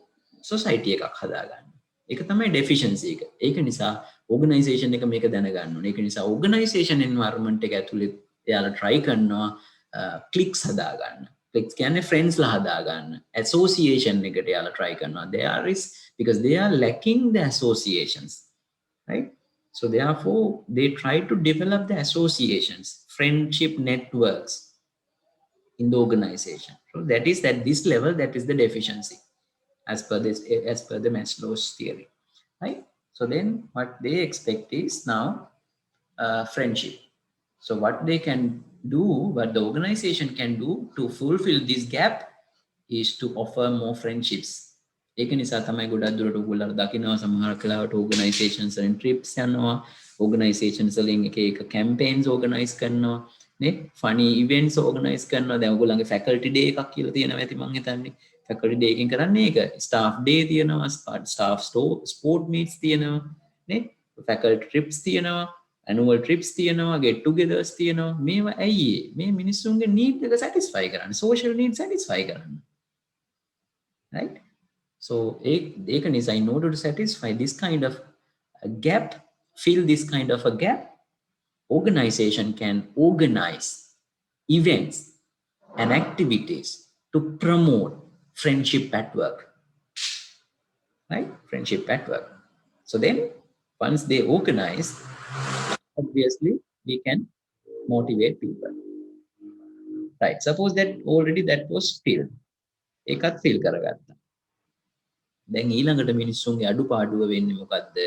සොසයිටි එකක් හදාගන්න ඒක තමයි ඩෙෆිෂන්සි එක ඒක නිසා ඕගනයිසේෂන් එක මේක දැනගන්න ඕනේ ඒක නිසා ඕගනයිසේෂන් එන්වයරන්මන්ට් එක ඇතුලේ එයාලා try කරනවා ක්ලික්ස් හදාගන්න ක්ලික්ස් කියන්නේ ෆ්‍රෙන්ඩ්ස්ලා හදාගන්න ඇසෝසියේෂන් එකට එයාලා try කරනවා there is because they are lacking the associations right so therefore they try to develop the associations friendship networks in the organization so that is at this level that is the deficiency as per the Maslow's theory right so then what they expect is now friendship so what they can do what the organization can do to fulfill this gap is to offer more friendships ඒක නිසා තමයි ගොඩක් දුරට ඔයගොල්ලෝ දකිනවා සමහර කලාවට organisations වලින් ට්‍රිප්ස් යනවා ඕගනයිසේෂන්ස් වලින් එක එක කැම්පේන්ස් ඕගනයිස් කරනවා නේ ෆනි ඉවෙන්ට්ස් ඕගනයිස් කරනවා දැන් ඔයගොල්ලන්ගේ ෆැකල්ටි ඩේ එකක් කියලා තියෙනවා ඇති මං හිතන්නේ ෆැකල්ටි ඩේ එකකින් කරන්නේ ඒක ස්ටාෆ් ඩේ තියෙනවා ස්ටාෆ් ස්පෝර්ට් මීට්ස් තියෙනවා නේ ෆැකල්ටි ට්‍රිප්ස් තියෙනවා ඇනුවල් ට්‍රිප්ස් තියෙනවා ගෙට් ටුගෙදර්ස් තියෙනවා මේවා ඇයි මේ මිනිස්සුන්ගේ නීඩ් එක සැටිස්ෆයි කරන්න සෝෂල් නීඩ් සැටිස්ෆයි කරන්න right so ඒක නිසා in order to satisfy this kind of a gap fill this kind of a gap organization can organize events and activities to promote friendship at work right friendship at work so then once they organize obviously we can motivate people right suppose that already that was filled ඒකත් fill කරගත්තා දැන් ඊළඟට මිනිස්සුන්ගේ අඩුපාඩුව වෙන්නේ මොකද්ද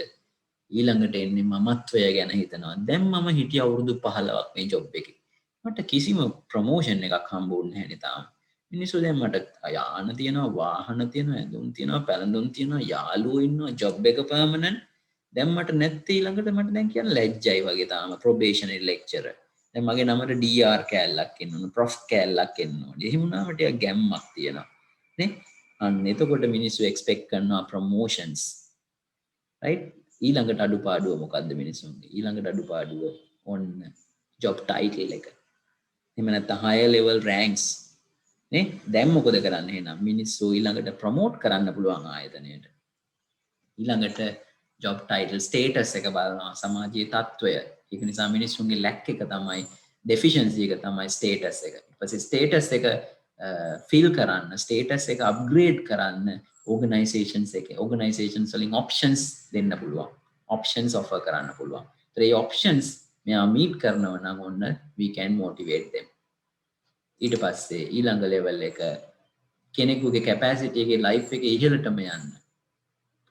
ඊළඟට එන්නේ මමත්වය ගැන හිතනවා දැන් මම හිටිය අවුරුදු 15ක් මේ ජොබ් එකේ මට කිසිම ප්‍රොමෝෂන් එකක් හම්බුන්නේ නැහැ නේ තාම මිනිස්සු දැන් මට යාන තියෙනවා වාහන තියෙනවා ඇඳුම් තියෙනවා පැළඳුම් තියෙනවා යාළුවෝ ඉන්නවා ජොබ් එක පර්මනන්ට් දැන් මට නැත්තේ ඊළඟට මට දැන් කියන්න ලැජ්ජයි වගේ තාම ප්‍රොබේෂනරි ලෙක්චරර් දැන් මගේ නමට DR කෑල්ලක් එන්න ඕන ප්‍රොෆ් කෑල්ලක් එන්න ඕනේ එහෙම වුණාම ටිකක් ගැම්මක් තියෙනවා නේ අන්න එතකොට මිනිස්සු එක්ස්පෙක්ට් කරනවා ප්‍රොමෝෂන්ස් right ඊළඟට අඩුපාඩුව මොකද්ද මිනිස්සුන්ගේ ඊළඟට අඩුපාඩුව ඔන්න ජොබ් ටයිටල් එක එහෙම නැත්නම් higher level ranks නේ දැන් මොකද කරන්නේ එහෙනම් මිනිස්සු ඊළඟට ප්‍රොමෝට් කරන්න පුළුවන් ආයතනයට ඊළඟට ජොබ් ටයිටල් ස්ටේටස් එක බලනවා සමාජයේ තත්ත්වය ඒක නිසා මිනිස්සුන්ගේ ලැක් එක තමයි ඩෙෆිෂන්සි එක තමයි ස්ටේටස් එක ඊට පස්සේ ස්ටේටස් එක ෆිල් කරන්න ස්ටේටස් එක අප්ග්‍රේඩ් කරන්න ඕගනයිසේෂන්ස් එක ඕගනයිසේෂන්ස් වලින් ඔප්ෂන්ස් දෙන්න පුළුවන් ඔප්ෂන්ස් ඔෆර් කරන්න පුළුවන් ඒතර මේ ඔප්ෂන්ස් මෙයා මීට් කරනවා නම් ඔන්න we can motivate them ඊට පස්සේ ඊළඟ ලෙවල් එක කෙනෙකුගේ කැපැසිටි එකේ ලයිෆ් එකේ ඉහළටම යන්න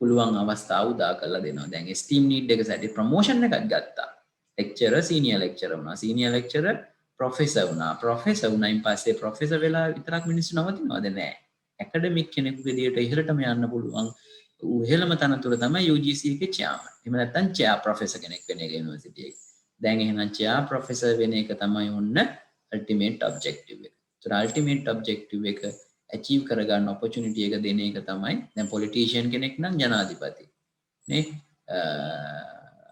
පුළුවන් අවස්ථා උදා කරලා දෙනවා දැන් ස්ටීම් නීඩ් එක සැටි ප්‍රොමෝෂන් එකක් ගත්තා ලෙක්චරර් සීනියර් ලෙක්චරර් වුණා සීනියර් ලෙක්චරර් ප්‍රොෆෙසර් වුණා ප්‍රොෆෙසර් වුණායින් පස්සේ ප්‍රොෆෙසර් වෙලා විතරක් මිනිස්සු නවතිනවද නැහැ ඇකඩමික් කෙනෙකුගේ දිහට ඉහළටම යන්න පුළුවන් ඉහළම තනතුර තමයි UGC එකේ චෙයාර්මන් එහෙම නැත්නම් චෙයා ප්‍රොෆෙසර් කෙනෙක් වෙන එක යුනිවර්සිටි එකේ දැන් එහෙනම් චෙයා ප්‍රොෆෙසර් වෙන එක තමයි ඔන්න අල්ටිමේට් ඔබ්ජෙක්ටිව් එක ඒතර අල්ටිමේට් ඔබ්ජෙක්ටිව් එක achieve කරගන්න opportunity එක දෙන එක තමයි දැන් politician කෙනෙක් නම් ජනාධිපති නේ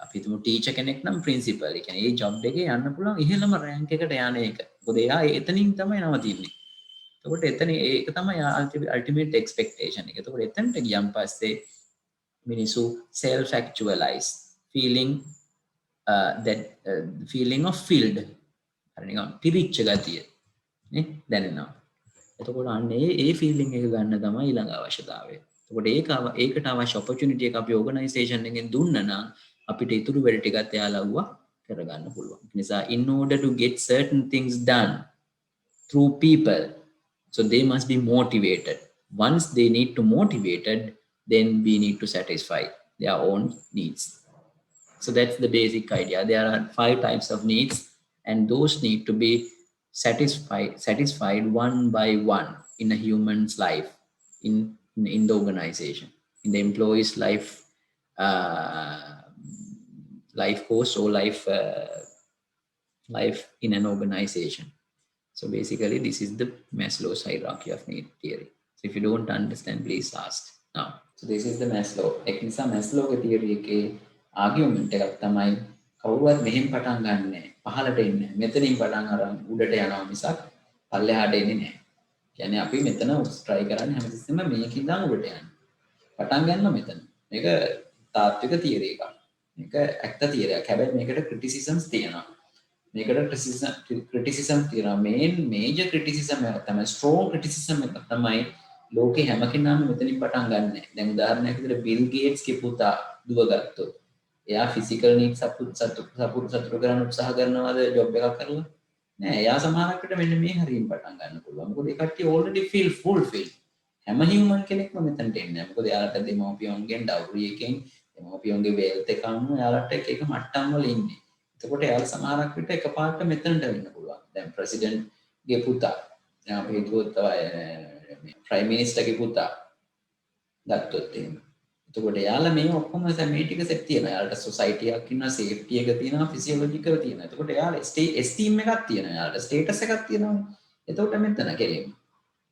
අපි හිතමු ටීචර් කෙනෙක් නම් principal ඒ කියන්නේ ඒ job එකේ යන්න පුළුවන් ඉහළම rank එකට යන එක මොකද එයා එතනින් තමයි නවතින්නේ එතකොට එතන ඒක තමයි ultimate expectation එක එතකොට එතනට ගියන් පස්සේ මිනිසු self actualize feeling that feeling of filled හරි නිකන් පිරිච්ච ගතිය නේ දැනෙනවා එතකොට අන්න ඒ ෆීලිං එක ගන්න තමයි ඊළඟ අවශ්‍යතාවය. එතකොට ඒකට අවශ්‍ය ඔපචුනිටි එක අපි ඕගනයිසේෂන් එකෙන් දුන්නා නම් අපිට ඉතුරු වැඩ ටිකත් එයාලා වුණා කරගන්න පුළුවන්. නිසා in order to get certain things done through people, so they must be motivated. Once they need to motivated, then we need to satisfy their own needs. So that's the basic idea. There are 5 types of needs, and those need to be satisfied one by one in a human's life, in the organization, in the employee's life, uh, life course, or life in an organization. So basically, this is the Maslow's hierarchy of need theory. So if you don't understand, please ask now. So this is the Maslow. ඒක නිසා Maslowගේ theory එකේ argument එකක් තමයි කවුරුවත් මෙහෙම පටන් ගන්නෑ. පහළට එන්නේ නැහැ. මෙතනින් පටන් අරන් උඩට යනවා මිසක් පල්ලෙහාට එන්නේ නැහැ. කියන්නේ අපි මෙතන try කරන්නේ හැමතිස්සෙම මේක ඉඳන් උඩට යන්න. පටන් ගන්නවා මෙතන. මේක තාත්වික theory එකක්. මේක ඇත්ත theory එකක්. හැබැයි මේකට criticisms තියෙනවා. මේකට criticism තියෙනවා. major criticism එක තමයි strong criticism එක තමයි ලෝකේ හැම කෙනාම මෙතනින් පටන් ගන්නෑ. දැන් උදාහරණයක් විදිහට බිල් ගේට්ස්ගේ පුතා දුව ගත්තොත් එයා ෆිසිකල් නීඩ්ස් සතුටු කරන්න උත්සාහ කරනවාද ජොබ් එකක් කරලා? නෑ. එයා සමහරක් විට මෙන්න මේ හරියින් පටන් ගන්න පුළුවන්. මොකද ඒ කට්ටිය already feel fulfilled. හැම හියුමන් කෙනෙක්ම මෙතනට එන්නේ නැහැ. මොකද එයාලට දෙමව්පියන්ගෙන් dowry එකෙන් දෙමව්පියන්ගේ wealth එක අනුව එයාලට එක මට්ටම් වල ඉන්නේ. එතකොට එයාලා සමහරක් විට එකපාරට මෙතනට වෙන්න පුළුවන්. දැන් ප්‍රෙසිඩන්ට් ගේ පුතා, දැන් අපි හිතුවොත් ප්‍රයිම් මිනිස්ටර්ගේ පුතා ගත්තොත් එහෙම. එතකොට එයාලා මේ ඔක්කොම මේ ටික සෙට් තියෙනවා. එයාලට සොසයිටි එකක් ඉන්නවා, සේෆ්ටි එක තියෙනවා, ෆිසියොලොජිකල් තියෙනවා. එතකොට එයාලා එස්ටීම් එකක් තියෙනවා. එයාලට ස්ටේටස් එකක් තියෙනවා. එතකොට මෙතන කෙරෙන්නේ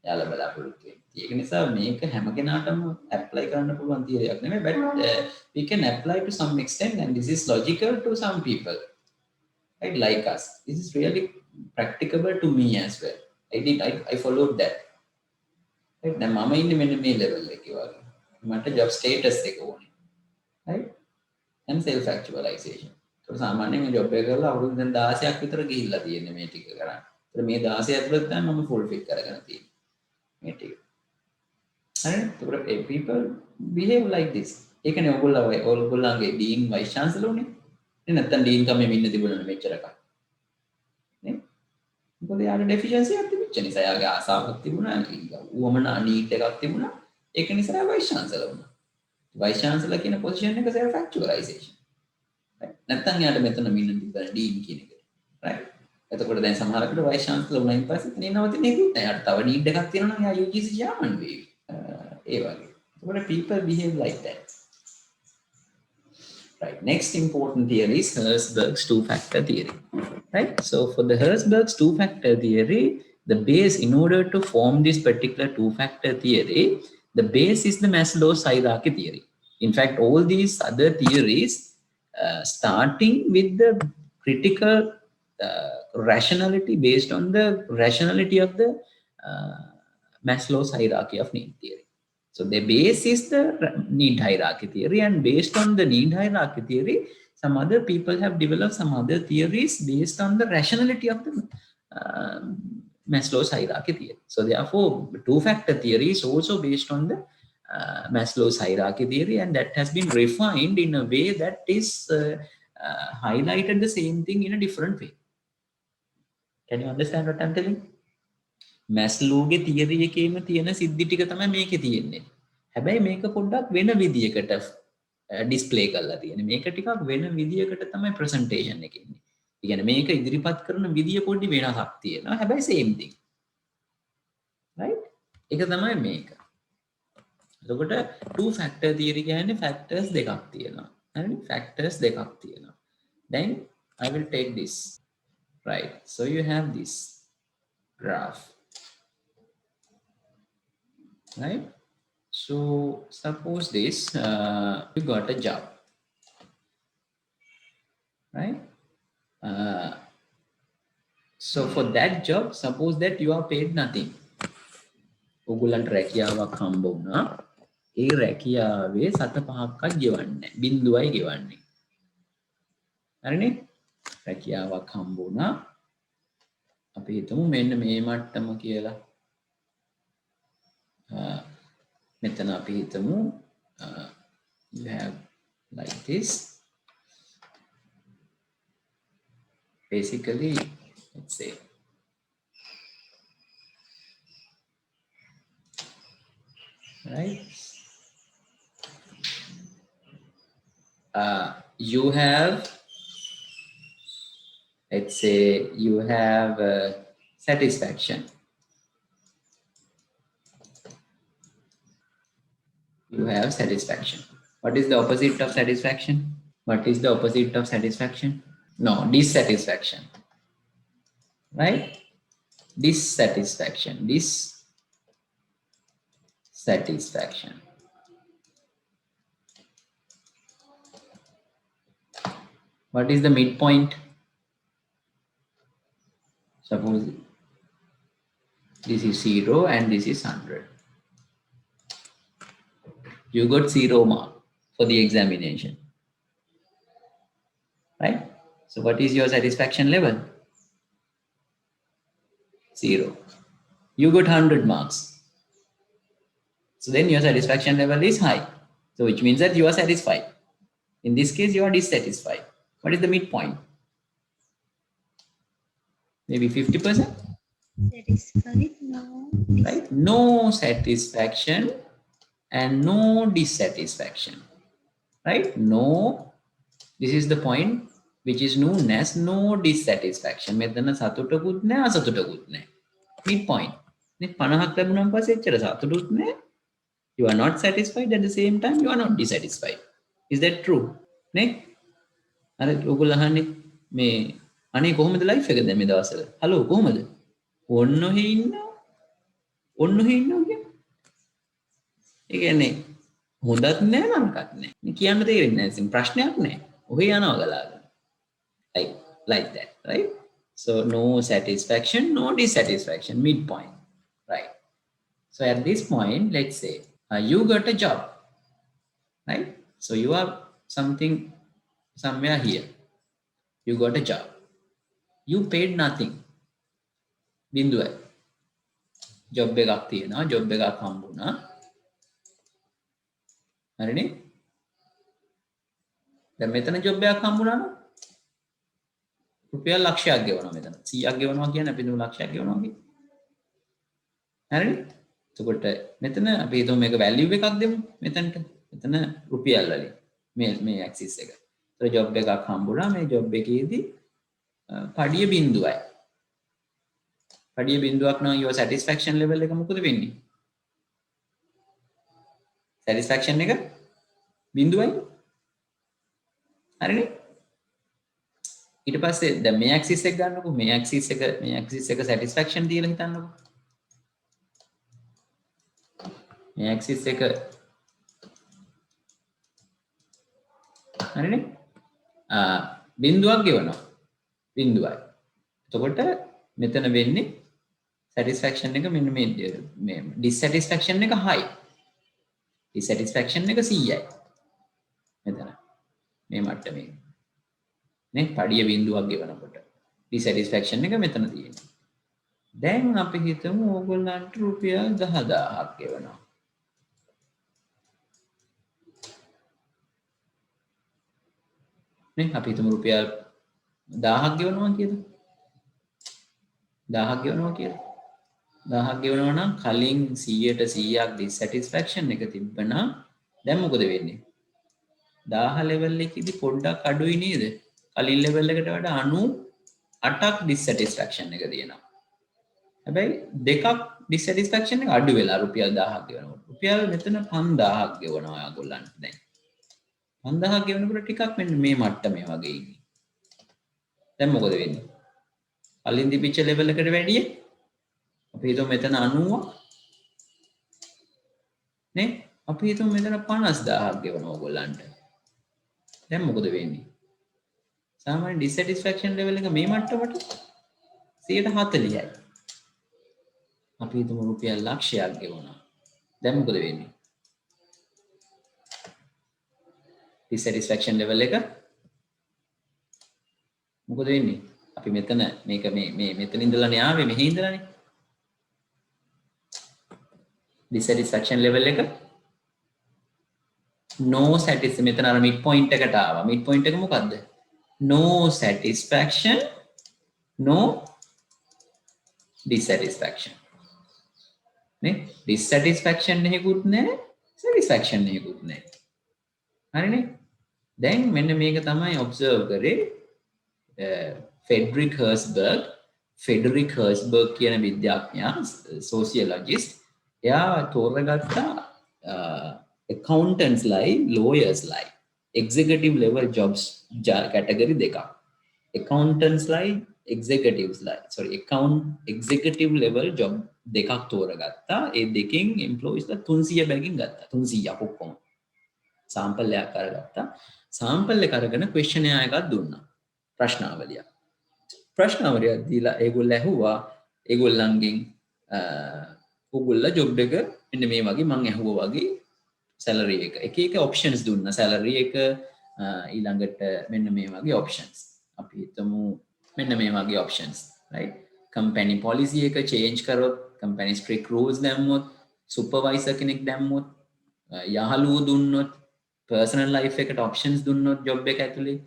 යාලා බලාපොරොත්තු වෙන්නේ. ඒක නිසා මේක හැම කෙනාටම ඇප්ලයි කරන්න පුළුවන් තියරයක් නෙමෙයි, but we can apply to some extent, and this is logical to some people, right, like us. This is really practicable to me as well. I followed that, right. දැන් මම ඉන්නේ මෙන්න මේ level එකේ වගේ. මට job status එක ඕනේ, right, and self actualization. ඒක සාමාන්‍යයෙන් මේ job එක කරලා අවුරුදු දැන් 16ක් විතර ගිහිල්ලා තියෙන්නේ මේ ටික කරන්න. ඒත් මේ 16 ඇතුළත තමයි මම fulfill කරගෙන තියෙන්නේ. Right? People behave like this. ඒකනේ ඔයගොල්ලන්ගේ ඩීන් වයිස් චාන්සලර් උනේ. නේ නැත්තම් ඩීන් කමේ ඉන්න තිබුණා මෙච්චරක. නේ? මොකද යාට ඩෙෆිෂියන්සි එකක් තිබිච්ච නිසා යාගේ ආසාවක් තිබුණා, උවමනා නීඩ් එකක් තිබුණා. ඒක නිසා යා වයිස් චාන්සලර් වුණා. වයිස් චාන්සලර් කියන පොසිෂන් එක self actualization. right? නැත්තම් යාට මෙතන ඉන්න තිබුණා ඩීන් කියන එක. right? එතකොට දැන් සමහරකට වයිස් චාන්සලර් වුණායින් පස්සේ තනිය නවතින එකක් නෑ. යාට තව නීඩ් එකක් තියෙනවා නම් යා UGC chairman වෙයි. ඒ වගේ. එතකොට people behave like that. Right. Next important theory is Herzberg's two-factor theory. Right. So for the Herzberg's two-factor theory, the base, in order to form this particular two-factor theory, the base is the Maslow's hierarchy theory. In fact, all these other theories, starting with the critical rationality based on the rationality of the Maslow's hierarchy of need theory. So the base is the need hierarchy theory, and based on the need hierarchy theory, some other people have developed some other theories based on the rationality of the Maslow's hierarchy theory. So therefore, two-factor theory is also based on the Maslow's hierarchy theory, and that has been refined in a way that is highlighted the same thing in a different way. Can you understand what I'm telling? මැස්ලෝගේ theory එකේම තියෙන සිද්ධි ටික තමයි මේකේ තියෙන්නේ. හැබැයි මේක පොඩ්ඩක් වෙන විදියකට ඩිස්ප්ලේ කරලා තියෙන්නේ. මේක ටිකක් වෙන විදියකට තමයි ප්‍රසන්ටේෂන් එකේ ඉන්නේ. ඒ කියන්නේ මේක ඉදිරිපත් කරන විදිය පොඩි වෙනසක් තියෙනවා. හැබැයි same thing. right? ඒක තමයි මේක. එතකොට two factor theory කියන්නේ factors දෙකක් තියෙනවා. හරිද? factors දෙකක් තියෙනවා. Then I will take this. Right. So you have this graph. Right. So suppose this you got a job, right? So for that job, suppose that you are paid nothing. ඔගොල්ලන්ට රැකියාවක් හම්බ වුණා. ඒ රැකියාවේ 7-5ක්වත් ගෙවන්නේ නැහැ. බිඳුවයි ගෙවන්නේ. හරිනේ? රැකියාවක් හම්බ වුණා. අපි හිතමු මෙන්න මේ මට්ටම කියලා. මෙතන අපි හිතමු you have like this, basically, let's say, right? You have, let's say, you have satisfaction. You have satisfaction. What is the opposite of satisfaction? What is the opposite of satisfaction? No, dissatisfaction. Right? Dissatisfaction. Dissatisfaction. What is the midpoint? Suppose this is 0 and this is 100. You got 0 mark for the examination. Right? So what is your satisfaction level? 0. You got 100 marks. So then your satisfaction level is high. So which means that you are satisfied. In this case, you are dissatisfied. What is the midpoint? Maybe 50%? Satisfied, no. Right? No satisfaction and no dissatisfaction. Right? No. This is the point which is known as no dissatisfaction. මෙතන සතුටකුත් නැහැ අසතුටකුත් නැහැ. Midpoint. මේ 50ක් ලැබුණාන් පස්සේ එච්චර සතුටුත් නැහැ. You are not satisfied at the same time you are not dissatisfied. Is that true? නේ? අර ඔයගොල්ලෝ අහන්නේ මේ අනේ කොහොමද ලයිෆ් එක දැන් මේ දවස්වල? හලෝ කොහොමද? ඔන්න ඔහේ ඉන්නවා. ඔන්න ඔහේ ඉන්නවා කියන්නේ. ඒ කියන්නේ හොඳත් නෑ නරකත් නෑ. මේ කියන්න තේරෙන්නේ නෑ. ඉතින් ප්‍රශ්නයක් නෑ. ඔහේ යනවා ගලාගෙන. Like that, right? So no satisfaction, no dissatisfaction, midpoint, right? So at this point, let's say you got a job, right? So you are somewhere here. You got a job. You paid nothing. බින්දුවයි. Job එකක් තියෙනවා. Job එකක් හම්බුණා. හරිනේ? දැන් මෙතන job එකක් හම්බුණා නම් රුපියල් ලක්ෂයක් ගෙවනවා මෙතන. 100ක් ගෙවනවා කියන්නේ අපි දුන්නු ලක්ෂයක් ගෙවනවා කියන්නේ. හරිනේ? එතකොට මෙතන අපි හිතමු මේක වැලියු එකක් දෙමු මෙතනට. මෙතන රුපියල් වලින් මේ ඇක්සිස් එක. ඒතර ජොබ් එකක් හම්බුණා. මේ ජොබ් එකේදී පඩිය බිඳුවයි. පඩිය බිඳුවක් නම් your satisfaction level එක මොකද වෙන්නේ? satisfaction එක බිඳුවයි. හරිනේ? ඊට පස්සේ දැන් මේ ඇක්සිස් එක ගන්නකො මේ ඇක්සිස් එක satisfaction තියලා හිතන්නකො මේ ඇක්සිස් එක හරිනේ බිඳුවක් ගෙවනවා බිඳුවයි එතකොට මෙතන වෙන්නේ satisfaction එක මෙන්න මේ dissatisfaction එක high dissatisfaction එක 100යි මෙතන මේ මට්ටමේ නේ පඩිය බිඳුවක් ගෙවනකොට dissatisfaction එක මෙතන තියෙනවා. දැන් අපි හිතමු ඕගොල්ලන්ට රුපියල් 10000ක් ගෙවනවා. නේ අපි හිතමු රුපියල් 1000ක් ගෙවනවා කියලා. 1000ක් ගෙවනවා කියලා. 1000ක් ගෙවනවා නම් කලින් 100ට 100ක් dissatisfaction එක තිබ්බනම් දැන් මොකද වෙන්නේ? 1000 level එකේදී පොඩ්ඩක් අඩුයි නේද? කලින් level එකට වඩා 98ක් dissatisfaction එක තියෙනවා. හැබැයි දෙකක් dissatisfaction එක අඩු වෙලා රුපියල් 1000ක් ගෙවනකොට. රුපියල් මෙතන 5000ක් ගෙවනවා ඔයගොල්ලන්ට දැන්. 5000ක් ගෙවනකොට ටිකක් මෙන්න මේ මට්ටමේ වගේ ඉන්නේ. දැන් මොකද වෙන්නේ? කලින් තිබිච්ච level එකට වැඩිය අපි හිතමු මෙතන 90ක් නේ? අපි හිතමු මෙතන 50000ක් ගෙවනවා ඔයගොල්ලන්ට. දැන් මොකද වෙන්නේ? සාමාන්‍ය dissatisfaction level එක මේ මට්ටමට 140යි. අපි හිතමු රුපියල් ලක්ෂයක් ගෙවනවා. දැන් මොකද වෙන්නේ? dissatisfaction level එක මොකද වෙන්නේ? අපි මෙතන මේක මේ මෙතන ඉඳලානේ ආවේ මෙහි ඉඳලානේ. dissatisfaction level එක no satisfaction මෙතන අර mid point එකට ආවා. mid point එක මොකද්ද? No satisfaction no dissatisfaction. නේ dissatisfaction එකකුත් නැහැ satisfaction එකකුත් නැහැ. හරිනේ. දැන් මෙන්න මේක තමයි ඔබ්සර්ව් කරේ ෆෙඩරික් හර්ස්බර්ග් කියන විද්‍යාඥයා සෝසියොලොජිස්ට් එයා තෝරගත්තා accountants-ලයි lawyers-ලයි executive level jobs category දෙකක්. accountants-ලයි executive level job දෙකක් තෝරගත්තා. ඒ දෙකෙන් employeesලා 300 බැගින් ගත්තා. 300ක් ඔක්කොම. සාම්පල් එකක් අරගත්තා. සාම්පල් එක අරගෙන ක්වෙස්චනර් එකක් දුන්නා. ප්‍රශ්නාවලියක්. ප්‍රශ්නාවලියක් දීලා ඒගොල්ලෝ ඇහුවා ඒගොල්ලන්ගෙන් ඕගොල්ලෝ ජොබ් එක මෙන්න මේ වගේ මම ඇහුවා වගේ සැලරි එක එක ඔප්ෂන්ස් දුන්නා. සැලරි එක ඊළඟට මෙන්න මේ වගේ ඔප්ෂන්ස්. අපි හිතමු මෙන්න මේ වගේ ඔප්ෂන්ස් right. කම්පැනි පොලිසි එක චේන්ජ් කරොත් කම්පැනි ස්ට්‍රික්ට් රූල්ස් දැම්මොත් සුපර්වයිසර් කෙනෙක් දැම්මොත් යහළුවෝ දුන්නොත් පර්සනල් ලයිෆ් එකට ඔප්ෂන්ස් දුන්නොත් ජොබ් එක ඇතුලේ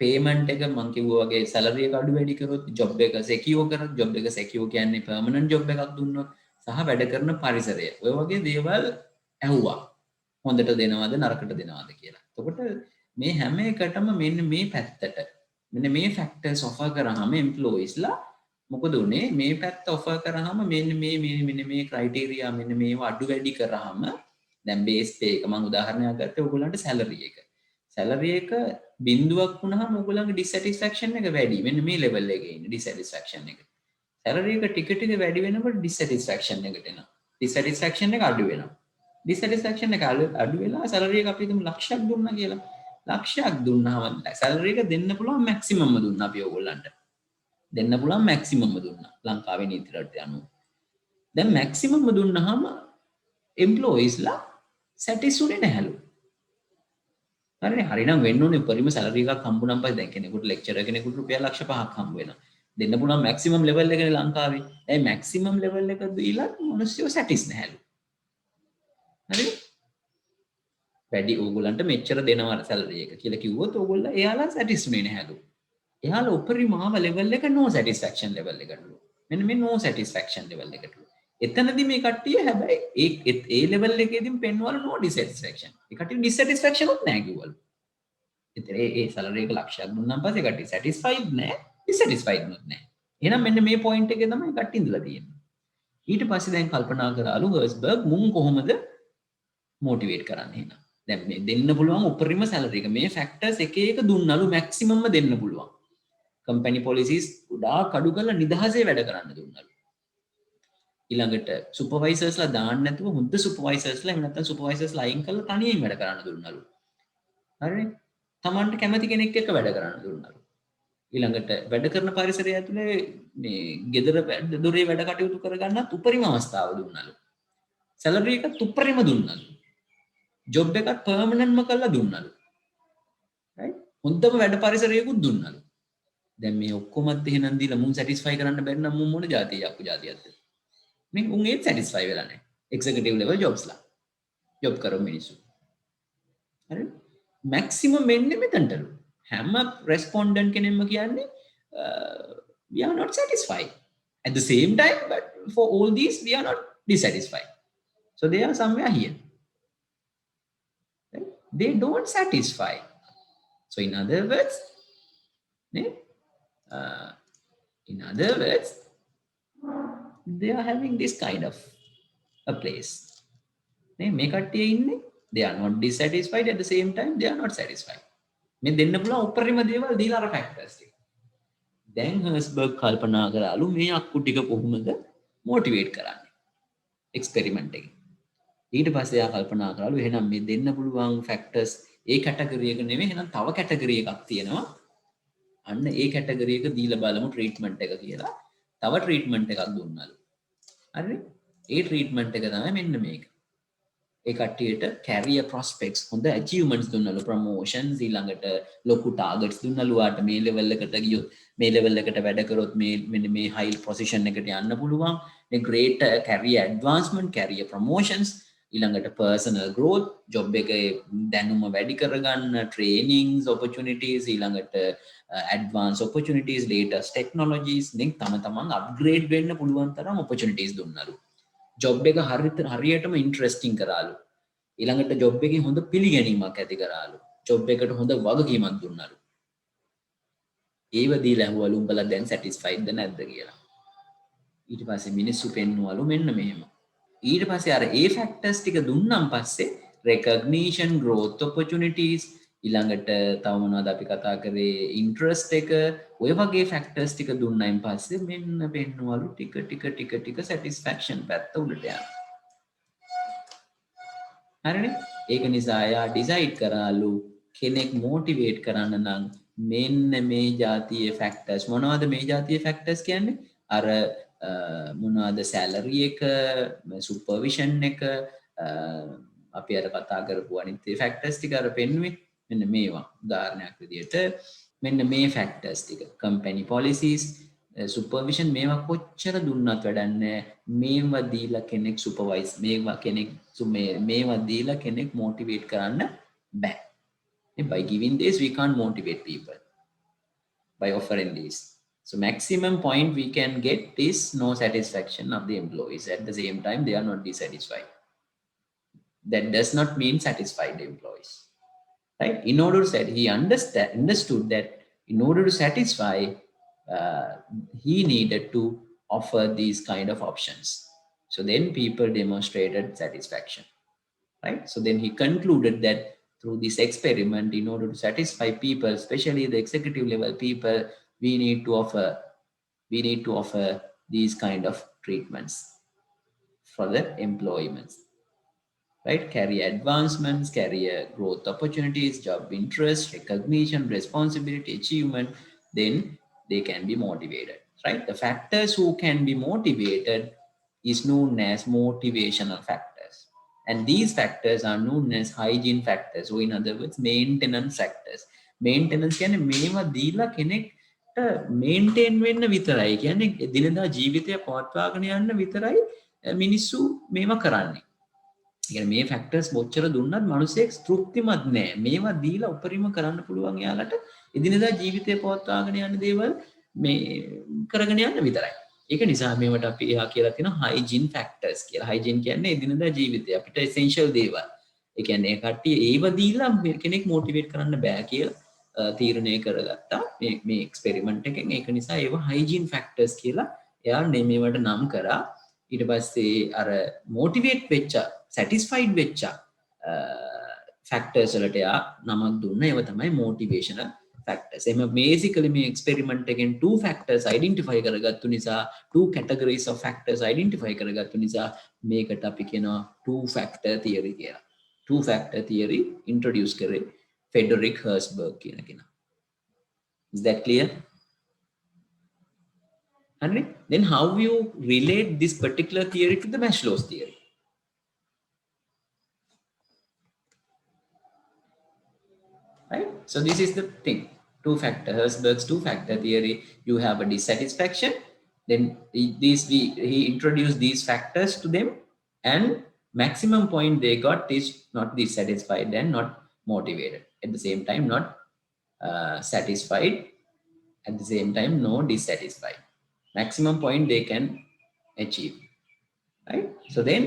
පේමන්ට් එක මම කිව්වා වගේ සැලරි එක අඩු වැඩි කරොත් ජොබ් එක සෙකියුර් කරොත් ජොබ් එක සෙකියුර් කියන්නේ පර්මනන්ට් ජොබ් එකක් දුන්නොත් සහ වැඩ කරන පරිසරය ඔය වගේ දේවල් ඇහුවා හොඳට දෙනවද නරකට දෙනවද කියලා. එතකොට මේ හැම එකටම මෙන්න මේ පැත්තට මෙන්න මේ ෆැක්ටර්ස් ඔෆර් කරාම එම්ප්ලොයිස්ලා මොකද උනේ මේ පැත්ත ඔෆර් කරාම මෙන්න මේ ක්‍රයිටීරියා මෙන්න මේවා අඩු වැඩි කරාම දැන් බේස් පේ එක මම උදාහරණයක් ගත්තා ඔයගොල්ලන්ට සැලරි එක. සැලරි එක බිඳුවක් වුණාම ඔයගොල්ලන්ගේ ඩිසැටිස්ෆැක්ෂන් එක වැඩි. මෙන්න මේ ලෙවල් එකේ ඉන්නේ ඩිසැටිස්ෆැක්ෂන් එක. සැලරි එක ටික ටික වැඩි වෙනකොට ඩිසැටිස්ෆැක්ෂන් එකට එනවා. ඩිසැටිස්ෆැක්ෂන් එක අඩු වෙනවා. ඩිසැටිස්ෆැක්ෂන් එක අඩු වෙලා සැලරි එක අපි හිතමු ලක්ෂයක් දුන්නා කියලා. ලක්ෂයක් දුන්නාම සැලරි එක දෙන්න පුළුවන් මැක්සිමම්ම දුන්නා අපි ඔයගොල්ලන්ට. දෙන්න පුළුවන් මැක්සිමම්ම දුන්නා. ලංකාවේ නීති රටට අනුව. දැන් මැක්සිමම්ම දුන්නාම එම්ප්ලොයිස්ලා සැටිස්ෆුනේ නැහැලු. හරිනේ හරිනම් වෙන්න ඕනේ උපරිම සැලරි එකක් හම්බුනම් පස්සේ දැන් කෙනෙකුට ලෙක්චරර් කෙනෙකුට රුපියල් ලක්ෂ 5ක් හම්බ වෙනවා. දෙන්න පුළුවන් මැක්සිමම් ලෙවල් එකනේ ලංකාවේ. ඒ මැක්සිමම් ලෙවල් එක දීලා මිනිස්සු සැටිස් නැහැලු. හරිද? වැඩි ඕගොල්ලන්ට මෙච්චර දෙනවා සැලරි එක කියලා කිව්වොත් ඕගොල්ලෝ එයාලා සැටිස්ෆුනේ නැහැලු. එයාලා උපරිමම ලෙවල් එක no satisfaction level එකටලු. මෙන්න මේ no satisfaction level එකටලු. එතනදී මේ කට්ටිය හැබැයි ඒ ලෙවල් එකේදීම පෙන්වල no dissatisfaction. ඒ කට්ටිය dissatisfaction උත් නැහැ කිව්වලු. ඒතර ඒ සැලරි එක ලක්ෂයක් දුන්නාන් පස්සේ කට්ටිය satisfied නැහැ, dissatisfied නුත් නැහැ. එහෙනම් මෙන්න මේ පොයින්ට් එකේ තමයි කට්ටිය ඉඳලා තියෙන්නේ. ඊට පස්සේ දැන් කල්පනා කරාලු හර්ස්බර්ග් මුන් කොහොමද මොටිවේට් කරන්නේ එහෙනම්. දැන් මේ දෙන්න පුළුවන් උපරිම සැලරි එක මේ ෆැක්ටර්ස් එක එක දුන්නලු මැක්සිමම්ම දෙන්න පුළුවන්. කම්පැනි පොලිසිස් ගොඩාක් අඩු කරලා නිදහසේ වැඩ කරන්න දුන්නලු. ඊළඟට සුපර්වයිසර්ස්ලා දාන්න නැතුව හොඳ සුපර්වයිසර්ස්ලා එහෙම නැත්නම් සුපර්වයිසර්ස්ලා අයින් කරලා තනියෙන් වැඩ කරන්න දුන්නලු. හරිනේ? Tamanට කැමති කෙනෙක් එක්ක වැඩ කරන්න දුන්නලු. ඊළඟට වැඩ කරන පරිසරය ඇතුලේ මේ ගෙදර දොරේ වැඩ කටයුතු කරගන්නත් උපරිම අවස්ථාව දුන්නලු. සැලරි එකත් උපරිම දුන්නලු. ජොබ් එකත් පර්මනන්ට්ම කරලා දුන්නලු. රයිට්? හොඳම වැඩ පරිසරයකුත් දුන්නලු. දැන් මේ ඔක්කොමත් එහෙනම් දීලා මුන් සැටිස්ෆයි කරන්න බැරි නම් මුන් මොන જાතියක් જાතියක්ද මේ උන් ඒත් සැටිස්ෆයි වෙලා නැහැ එක්සිකියුටිව් ලෙවල් ජොබ්ස්ලා ජොබ් කරන මිනිස්සු හරි මැක්සිමම් වෙන්නේ මෙතනටලු හැම රෙස්පොන්ඩන්ට් කෙනෙක්ම කියන්නේ we are not satisfied at the same time but for all these we are not dissatisfied so they are somewhere here right? They don't satisfy so in other words they are having this kind of a place මේ කට්ටිය ඉන්නේ they are not dissatisfied at the same time they are not satisfied මේ දෙන්න පුළුවන් උපරිම දේවල් දීලා අර ෆැක්ටර්ස් ටික දැන් හර්ස්බර්ග් කල්පනා කරාලු මේ අක්කු ටික කොහොමද මොටිවේට් කරන්නේ එක්ස්පෙරිමන්ට් එකේ ඊට පස්සේ එයා කල්පනා කරාලු එහෙනම් මේ දෙන්න පුළුවන් ෆැක්ටර්ස් ඒ කැටගරි එක නෙමෙයි එහෙනම් තව කැටගරි එකක් තියෙනවා අන්න ඒ කැටගරි එක දීලා බලමු ට්‍රීට්මන්ට් එක කියලා. තව ට්‍රීට්මන්ට් එකක් දුන්නලු. හරිද? ඒ ට්‍රීට්මන්ට් එක තමයි මෙන්න මේක. ඒ කට්ටියට කැරියර් ප්‍රොස්පෙක්ට්ස් හොඳ අචීව්මන්ට්ස් දුන්නලු ප්‍රොමෝෂන්ස් ඊළඟට ලොකු ටාගට්ස් දුන්නලු ආට මේ ලෙවල් එකට ගියොත් මේ ලෙවල් එකට වැඩ කරොත් මේ මෙන්න මේ හයි පොසිෂන් එකට යන්න පුළුවන්. මේ great career advancement career promotions ඊළඟට personal growth, job එකේ දැනුම වැඩි කරගන්න, trainings opportunities, ඊළඟට advanced opportunities, latest technologies, then තම තමන් upgrade වෙන්න පුළුවන් තරම් opportunities දුන්නලු. job එක හරියටම interesting කරාලු. ඊළඟට job එකේ හොඳ පිළිගැනීමක් ඇති කරාලු. job එකට හොඳ වගකීමක් දුන්නලු. ඒව දීලා ඇහුවලු උඹලා දැන් satisfied ද නැද්ද කියලා. ඊට පස්සේ මිනිස්සු පෙන්නුවලු මෙන්න මෙහෙම. ඊට පස්සේ අර ඒ ෆැක්ටර්ස් ටික දුන්නම් පස්සේ recognition, growth opportunities, ඊළඟට තව මොනවද අපි කතා කරේ interest එක, ඔය වගේ ෆැක්ටර්ස් ටික දුන්නයින් පස්සේ මෙන්න පෙන්නුවලු ටික satisfaction පැත්ත උඩට යනවා. හරිනේ? ඒක නිසා එයා ඩිසයිඩ් කරාලු කෙනෙක් මොටිවේට් කරන්න නම් මෙන්න මේ જાතියේ ෆැක්ටර්ස්. මොනවද මේ જાතියේ ෆැක්ටර්ස් කියන්නේ? අර මොනවද සැලරි එක, සුපර්විෂන් එක, අපි අර කතා කරපු අනිත් ෆැක්ටර්ස් ටික අර පෙන්නුවේ මෙන්න මේවා. උදාහරණයක් විදිහට මෙන්න මේ ෆැක්ටර්ස් ටික, කම්පැනි පොලිසිස්, සුපර්විෂන්, මේවා කොච්චර දුන්නත් වැඩන්නේ මේවා දීලා කෙනෙක් සුපර්වයිස්, මේවා දීලා කෙනෙක් මොටිවේට් කරන්න බෑ. By giving this we can't motivate people by offering this. So maximum point we can get is no satisfaction of the employees. At the same time they are not dissatisfied. That does not mean satisfied employees, right? In order to set, he understood that in order to satisfy, he needed to offer these kind of options. So then people demonstrated satisfaction, right? So then he concluded that through this experiment, in order to satisfy people, especially the executive level people, we need to offer these kind of treatments for the employments, right? Career advancements, career growth opportunities, job interest, recognition, responsibility, achievement, then they can be motivated, right? The factors who can be motivated is known as motivational factors. And these factors are known as hygiene factors, or in other words, maintenance factors. Maintenance කියන්නේ මේවා දීලා කෙනෙක්ට maintain වෙන්න විතරයි. කියන්නේ දිනදා ජීවිතය පවත්වාගෙන යන්න විතරයි මිනිස්සු මේවා කරන්නේ. කියන්නේ මේ ෆැක්ටර්ස් මොච්චර දුන්නත් මිනිස්සෙක් තෘප්තිමත් නෑ. මේවා දීලා උපරිම කරන්න පුළුවන් යාලට එදිනදා ජීවිතය පවත්වාගෙන යන දේවල් මේ කරගෙන යන්න විතරයි. ඒක නිසා මේවට අපි එහා කියලා තියෙනවා hygiene factors කියලා. hygiene කියන්නේ එදිනදා ජීවිතය අපිට essential දේවල්. ඒ කියන්නේ ඒ කට්ටිය ඒව දීලා කෙනෙක් motivate කරන්න බෑ කියලා තීරණය කරගත්තා මේ එක්ස්පෙරිමන්ට් එකෙන්. ඒක නිසා ඒව hygiene factors කියලා එයා මේවට නම් කරා. ඊට පස්සේ අර motivate වෙච්ච, satisfied වෙච්ච factors වලට යා නමක් දුන්න. ඒව තමයි motivational factors. එම basically මේ experiment එකෙන් two factors identify කරගත්තු නිසා, two categories of factors identify කරගත්තු නිසා මේකට අපි කියනවා two factor theory කියලා. two factor theory introduce කරේ ෆෙඩරික් හර්ස්බර්ග් කියන කෙනා. Is that clear? Then how you relate this particular theory to the Maslow's theory? Right? So this is the thing. Herzberg's two-factor theory. You have a dissatisfaction. Then he introduced these factors to them, and maximum point they got is not dissatisfied and not motivated. At the same time, not satisfied. At the same time, no dissatisfied. Maximum point they can achieve, right? So then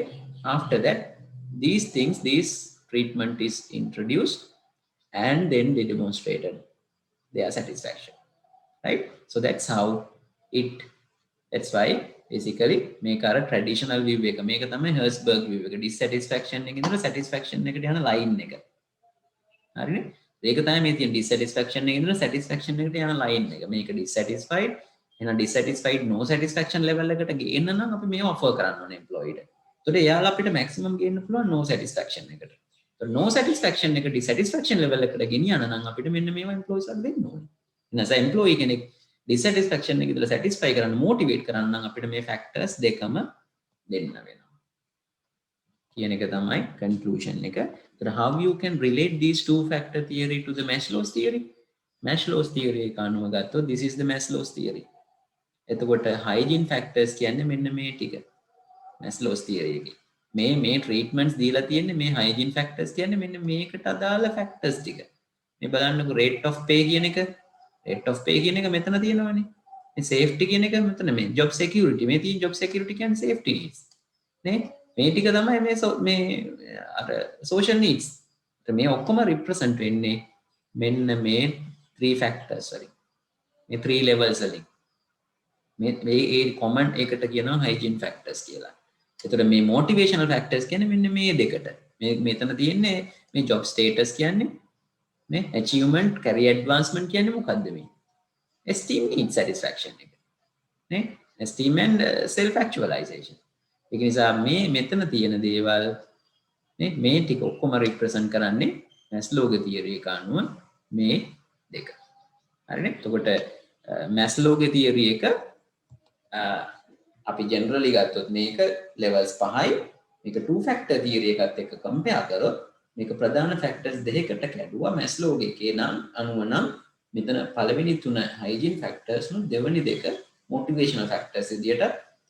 after that, these treatment is introduced, and then they demonstrated their satisfaction, right? So that's why basically make our traditional view එක මේක තමයි Herzberg view එක. dissatisfaction එකේ ඉඳලා satisfaction එකට යන line එක. හරිනේ? ඒක තමයි මේ තියෙන dissatisfaction එකේ ඉඳලා satisfaction එකට යන line එක. මේක dissatisfied, එහෙනම් dissatisfied no satisfaction level එකට ගේන්න නම් අපි මේව offer කරන්න ඕනේ employee ට. එතකොට එයාලා අපිට maximum ගේන්න පුළුවන් no satisfaction එකට. no satisfaction එක dissatisfaction level එකට ගෙනියන්න නම් අපිට මෙන්න මේවා employees ලාට දෙන්න ඕනේ. එනස employee කෙනෙක් dissatisfaction එක ඉඳලා satisfy කරන්න motivate කරන්න නම් අපිට මේ factors දෙකම දෙන්න වෙනවා. කියන එක තමයි conclusion එක. So how you can relate these two factor theory to the Maslow's theory? Maslow's theory එක අනුව ගත්තොත් this is the Maslow's theory. එතකොට hygiene factors කියන්නේ මෙන්න මේ ටික Maslow's theory එකේ. මේ treatments දීලා තියෙන්නේ මේ hygiene factors කියන්නේ මෙන්න මේකට අදාළ factors ටික. මේ බලන්නකො rate of pay කියන එක කියන එක මෙතන තියෙනවනේ. මේ safety කියන එක මෙතන මේ job security මේ තියෙන job security කියන්නේ safety needs. නේ? මේ ටික තමයි මේ අර social needs. මේ ඔක්කොම represent වෙන්නේ මෙන්න මේ 3 factors වලින්. මේ 3 levels වලින්. මේ common එකට කියනවා hygiene factors කියලා. එතකොට මේ motivational factors කියන්නේ මෙන්න මේ දෙකට. මෙතන තියෙන්නේ මේ job status කියන්නේ මේ achievement career advancement කියන්නේ මොකද්ද මේ? esteem need satisfaction එක. නේ? esteem and self actualization. ඒක නිසා මේ මෙතන තියෙන දේවල් මේ ටික ඔක්කොම represent කරන්නේ මැස්ලෝගේ theory එක අනුව මේ දෙක. හරිනේ? එතකොට මැස්ලෝගේ theory එක අපි ජෙනරලි ගත්තොත් මේක levels 5යි මේක 2 factor theory එකත් එක්ක compare කරොත් මේක ප්‍රධාන factors දෙකකට කැඩුවා මැස්ලෝගේ එකේ නම් අනුව නම් මෙතන පළවෙනි තුන hygiene factors නු දෙවෙනි දෙක motivational factors විදියට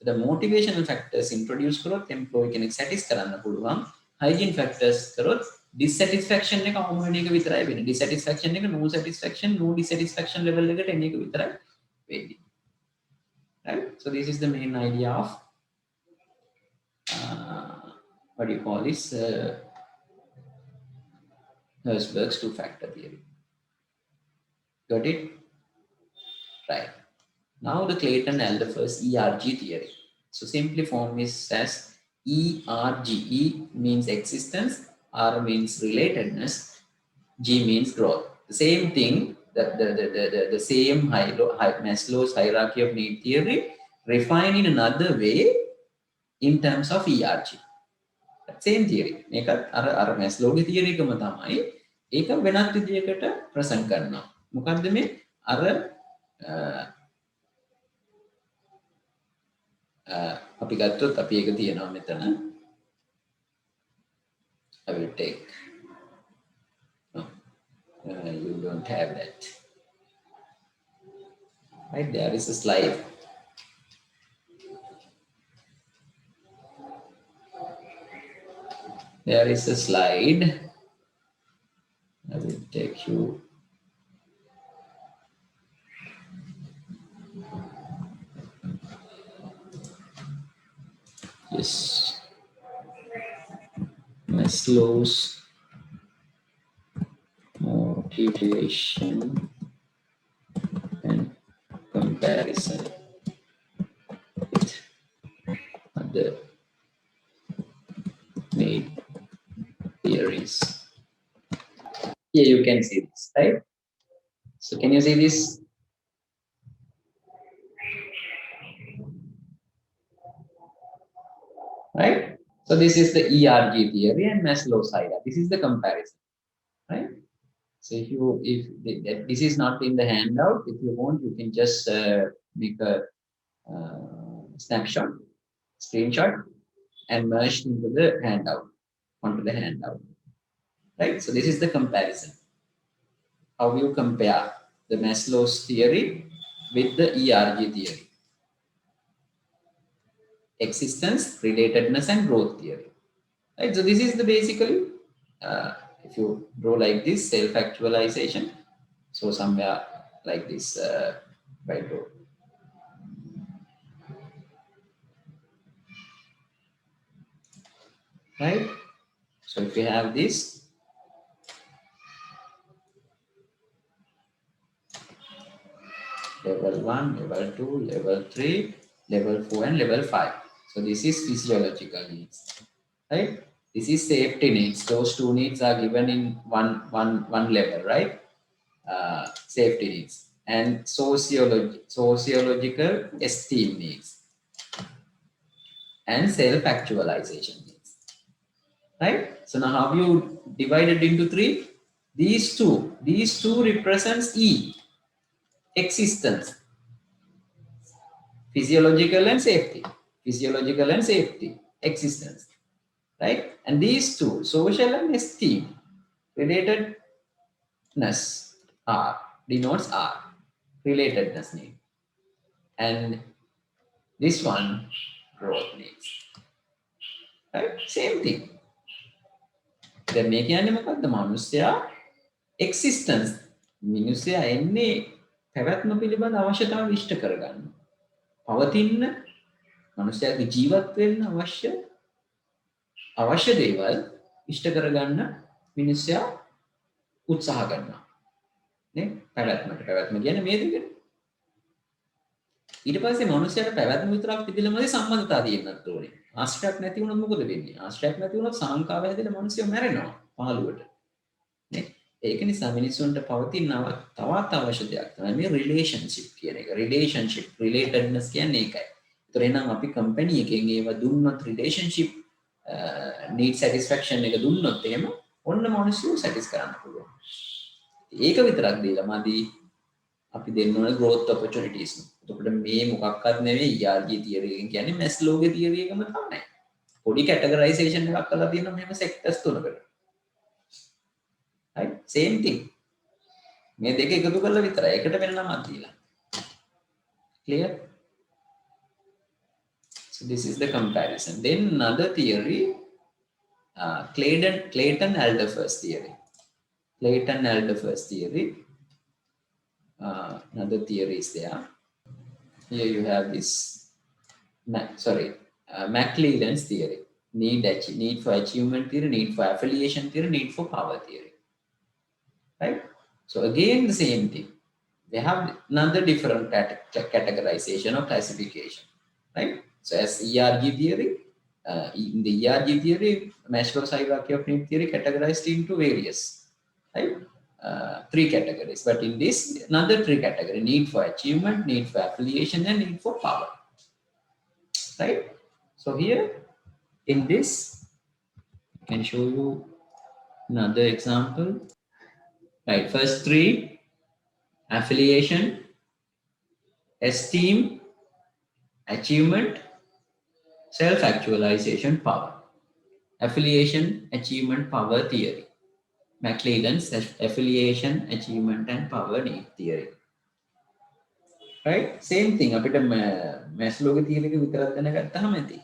the motivational factors introduce කරොත් employee කෙනෙක් satisfy කරන්න පුළුවන් hygiene factors කරොත් dissatisfaction එක අවම වෙන එක විතරයි වෙන්නේ dissatisfaction එක no satisfaction no dissatisfaction level එකට එන එක විතරයි වෙන්නේ. Right? So this is the main idea of what do you call this Herzberg's two-factor theory. Got it? Right. Now the Clayton-Alderfer's ERG theory. So simply form is as ERG. E means existence, R means relatedness, G means growth. The same thing, the same Maslow's hierarchy of need theory, refined in another way in terms of ERG. Same theory. මේකත් අර මැස්ලෝගේ theory එකම තමයි. ඒක වෙනත් විදියකට present කරනවා. මොකද්ද මේ අර අපි ගත්තොත් අපි ඒක තියනවා මෙතන. I will take no, you don't have that. Right, there is a slide. There is a slide. I will take you. Yes. Maslow's motivation and comparison with other need theories. Here you can see this, right? So can you see this? Right? So this is the ERG theory and Maslow's hierarchy. This is the comparison, right? So if this is not in the handout, if you want, you can just make a snapshot, screenshot, and merge into the handout, onto the handout, right? So this is the comparison. How you compare the Maslow's theory with the ERG theory. Existence, relatedness, and growth theory. Right? So this is the basically, if you draw like this, self-actualization. So somewhere like this, by draw. Right? So if you have this, level 1, level 2, level 3, level 4, and level 5. So this is physiological needs, right? This is safety needs. Those two needs are given in one level, right? Safety needs and sociological esteem needs and self-actualization needs, right? So now how you divided into 3? These two represents E, existence, physiological and safety, existence, right? And these two, social and esteem, relatedness, R, denotes R, relatedness need. And this one, growth needs, right? Same thing. දැන් මේ කියන්නේ මොකක්ද? මිනිස්සයා existence මිනිස්සයා එන්නේ පැවැත්ම පිළිබඳ අවශ්‍යතාවය ඉෂ්ට කරගන්න. පවතින්න මිනිස්සයාගේ ජීවත් වෙන්න අවශ්‍ය දේවල් ඉෂ්ට කරගන්න මිනිස්සයා උත්සාහ කරනවා. නේ? පැවැත්ම කියන්නේ මේ දෙකට. ඊට පස්සේ මිනිස්සයාට පැවැත්ම විතරක් තිබිලමදී සම්බන්ධතාව තියෙන්නත් ඕනේ. ආශ්‍රයක් නැති වුණොත් මොකද වෙන්නේ? ආශ්‍රයක් නැති වුණොත් සංකාව හැදෙන මිනිස්සු මැරෙනවා පහළුවට. නේ? ඒක නිසා මිනිස්සුන්ට පවතින තවත් අවශ්‍ය දෙයක් තමයි මේ රිලේෂන්ෂිප් කියන එක. රිලේෂන්ෂිප් රිලේටඩ්නස් කියන්නේ ඒකයි. ඒතර එහෙනම් අපි කම්පැනි එකෙන් ඒව දුන්නොත් රිලේෂන්ෂිප් need satisfaction එක දුන්නොත් එහෙම ඔන්න මිනිස්සු සැටිස් කරන්න පුළුවන්. ඒක විතරක් දීලා මදි අපි දෙන්න ඕන growth opportunities. එතකොට මේ මොකක්වත් නෙවෙයි ERG theory එක කියන්නේ මැස්ලෝගේ theory එකම තමයි. පොඩි categorization එකක් කරලා තියෙනවා මෙහෙම sectors තුනකට. right? Same thing. මේ දෙක එකතු කරලා විතරයි. එකට වෙන නමක් දීලා. Clear? So this is the comparison. Then another theory, Clayton-Alderfer's theory. Clayton-Alderfer's theory. Another theory is there. Here you have this, McClelland's theory. Need for achievement theory, need for affiliation theory, need for power theory. Right? So again, the same thing. They have another different categorization or classification. Right? So as ERG theory, in the ERG theory, Maslow's hierarchy of need theory categorized into various, right? 3 categories. But in this, another 3 category: need for achievement, need for affiliation, and need for power. Right? So here, in this, I can show you another example. Right, first 3: affiliation, esteem, achievement, self-actualization, power. Affiliation, achievement, power theory. McClelland's affiliation, achievement, and power need theory. Right? Same thing. අපිට මැස්ලෝගේ theory එක විතරක් දැනගත්තාම ඇති.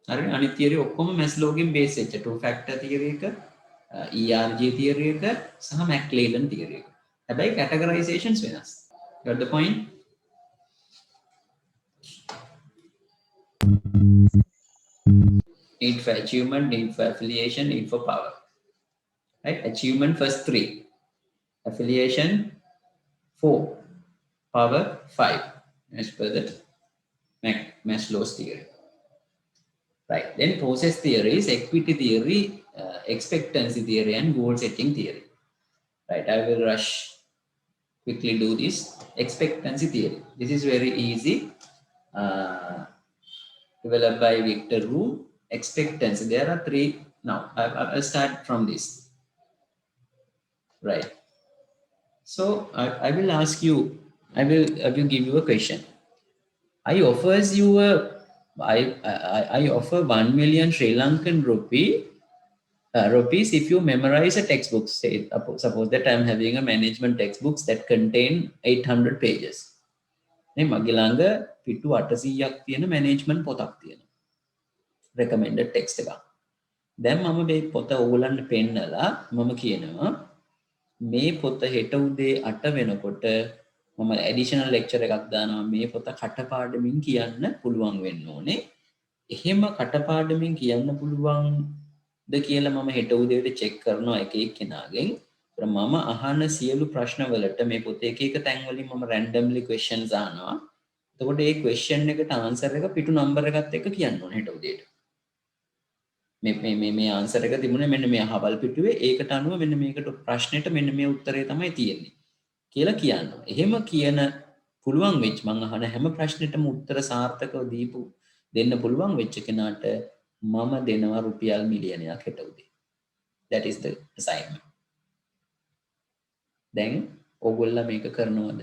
හරි අනිත් theory ඔක්කොම මැස්ලෝගෙන් base වෙච්ච two factor theory එක, ERG theory එක සහ McClelland theory එක. හැබැයි categorizations වෙනස්. Got the point? Need for achievement, need for affiliation, need for power. Right? Achievement first 3. Affiliation 4. Power 5. As per the Maslow's theory. Right. Then process theories, equity theory, expectancy theory, and goal setting theory. Right. I will quickly do this. Expectancy theory. This is very easy. Developed by Victor Room. Expectancy. There are 3. Now, I'll start from this. Right. So I will ask you. I will give you a question. I offer 1 million Sri Lankan rupees if you memorize a textbook. Say, suppose that I'm having a management textbooks that contain 800 pages. මේ මගේ ළඟ පිටු 800ක් තියෙන management පොතක් තියෙනවා. recommended text එකක්. දැන් මම මේ පොත ඕගොල්ලන්ට පෙන්නලා මම කියනවා මේ පොත හෙට උදේ 8 වෙනකොට මම ඇඩිෂනල් ලෙක්චර් එකක් දානවා මේ පොත කටපාඩමින් කියන්න පුළුවන් වෙන්න ඕනේ. එහෙම කටපාඩමින් කියන්න පුළුවන්ද කියලා මම හෙට උදේට චෙක් කරනවා එක එක්කෙනාගෙන්. ඒතර මම අහන සියලු ප්‍රශ්න වලට මේ පොතේ එක එක තැන් වලින් මම randomly questions අහනවා. එතකොට ඒ question එකට answer එක පිටු number එකත් එක්ක කියන්න ඕනේ හෙට උදේට. මේ answer එක තිබුණේ මෙන්න මේ අහවල් පිටුවේ ඒකට අනුව මෙන්න මේකට ප්‍රශ්නෙට මෙන්න මේ උත්තරේ තමයි තියෙන්නේ කියලා කියනවා. එහෙම කියන පුළුවන් වෙච්ච මම අහන හැම ප්‍රශ්නෙටම උත්තර සාර්ථකව දීපු දෙන්න පුළුවන් වෙච්ච කෙනාට මම දෙනවා රුපියල් මිලියනයක් හෙට උදේ. That is the assignment. දැන් ඕගොල්ලෝ මේක කරනවද?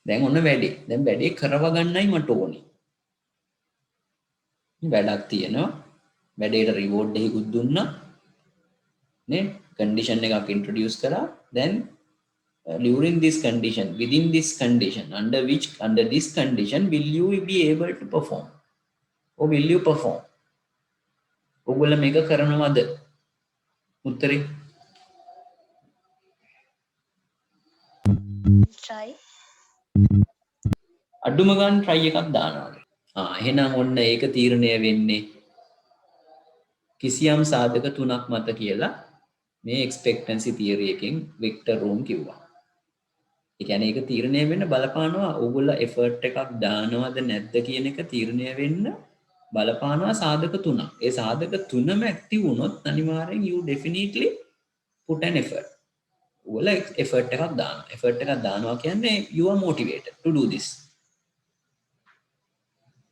දැන් ඔන්න වැඩේ. දැන් වැඩේ කරව ගන්නයි මට ඕනේ. වැඩක් තියෙනවා. වැඩේට රිවෝඩ් එකකුත් දුන්නා. නේ? condition එකක් introduce කරා. Then during this condition, within this condition, under this condition will you be able to perform? Or will you perform? ඔයගොල්ලෝ මේක කරනවද? උත්තරේ Try. අඩුම ගන්න try එකක් දානවා. එහෙනම් ඔන්න ඒක තීරණය වෙන්නේ කිසියම් සාධක තුනක් මත කියලා මේ expectancy theory එකෙන් වික්ටර් රෝම් කිව්වා. ඒ කියන්නේ ඒක තීරණය වෙන්න බලපානවා ඕගොල්ලෝ effort එකක් දානවද නැද්ද කියන එක තීරණය වෙන්න බලපානවා සාධක තුනක්. ඒ සාධක තුනම ඇක්ටිව් වුණොත් අනිවාර්යෙන් you definitely put an effort. ඕගොල්ලෝ effort එකක් දානවා. effort එකක් දානවා කියන්නේ you are motivated to do this.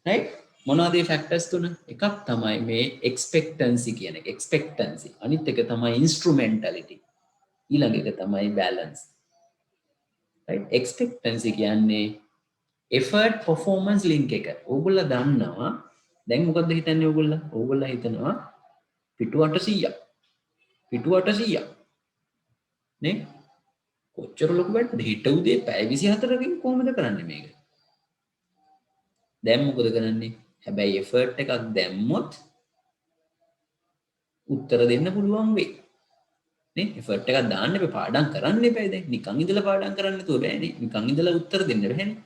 right? මොනවද මේ factors තුන? එකක් තමයි මේ expectancy කියන එක. expectancy. අනිත් එක තමයි instrumentality. ඊළඟ එක තමයි balance. right? expectancy කියන්නේ effort performance link එක. ඕගොල්ලෝ දන්නවා දැන් මොකද්ද හිතන්නේ ඕගොල්ලෝ? ඕගොල්ලෝ හිතනවා පිටුවට 100ක්. පිටුවට 100ක්. නේ? කොච්චර ලොකු වැඩද? හිට උදේ පැය 24කින් කොහොමද කරන්නේ මේක? දැන් මොකද කරන්නේ? හැබැයි effort එකක් දැම්මොත් උත්තර දෙන්න පුළුවන් වෙයි. නේ? effort එකක් දාන්න එපා. පාඩම් කරන්න එපා දැන්. නිකන් ඉඳලා පාඩම් කරන්න නැතුව බෑනේ. නිකන් ඉඳලා උත්තර දෙන්න බෑනේ.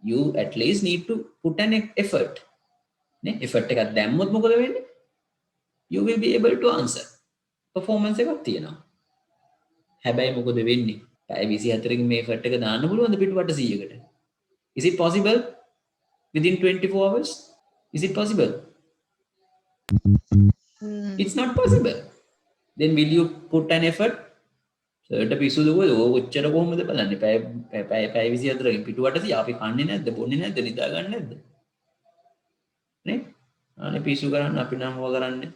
You at least need to put an effort. නේ? effort එකක් දැම්මොත් මොකද වෙන්නේ? You will be able to answer. performance එකක් තියෙනවා. හැබැයි මොකද වෙන්නේ? පැය 24කින් මේ effort එක දාන්න පුළුවන්ද පිටුවට 100කට? Is it possible within 24 hours? Is it possible? It's not possible. Then will you put an effort? සර්ට පිස්සුද කොහෙද? ඔච්චර කොහොමද බලන්නේ? පැය 24කින් පිටුවට 100 අපි කන්නේ නැද්ද? බොන්නේ නැද්ද? නිදා ගන්න නැද්ද? නේ? අනේ පිස්සු කරන්න අපි නම් හොව කරන්නේ.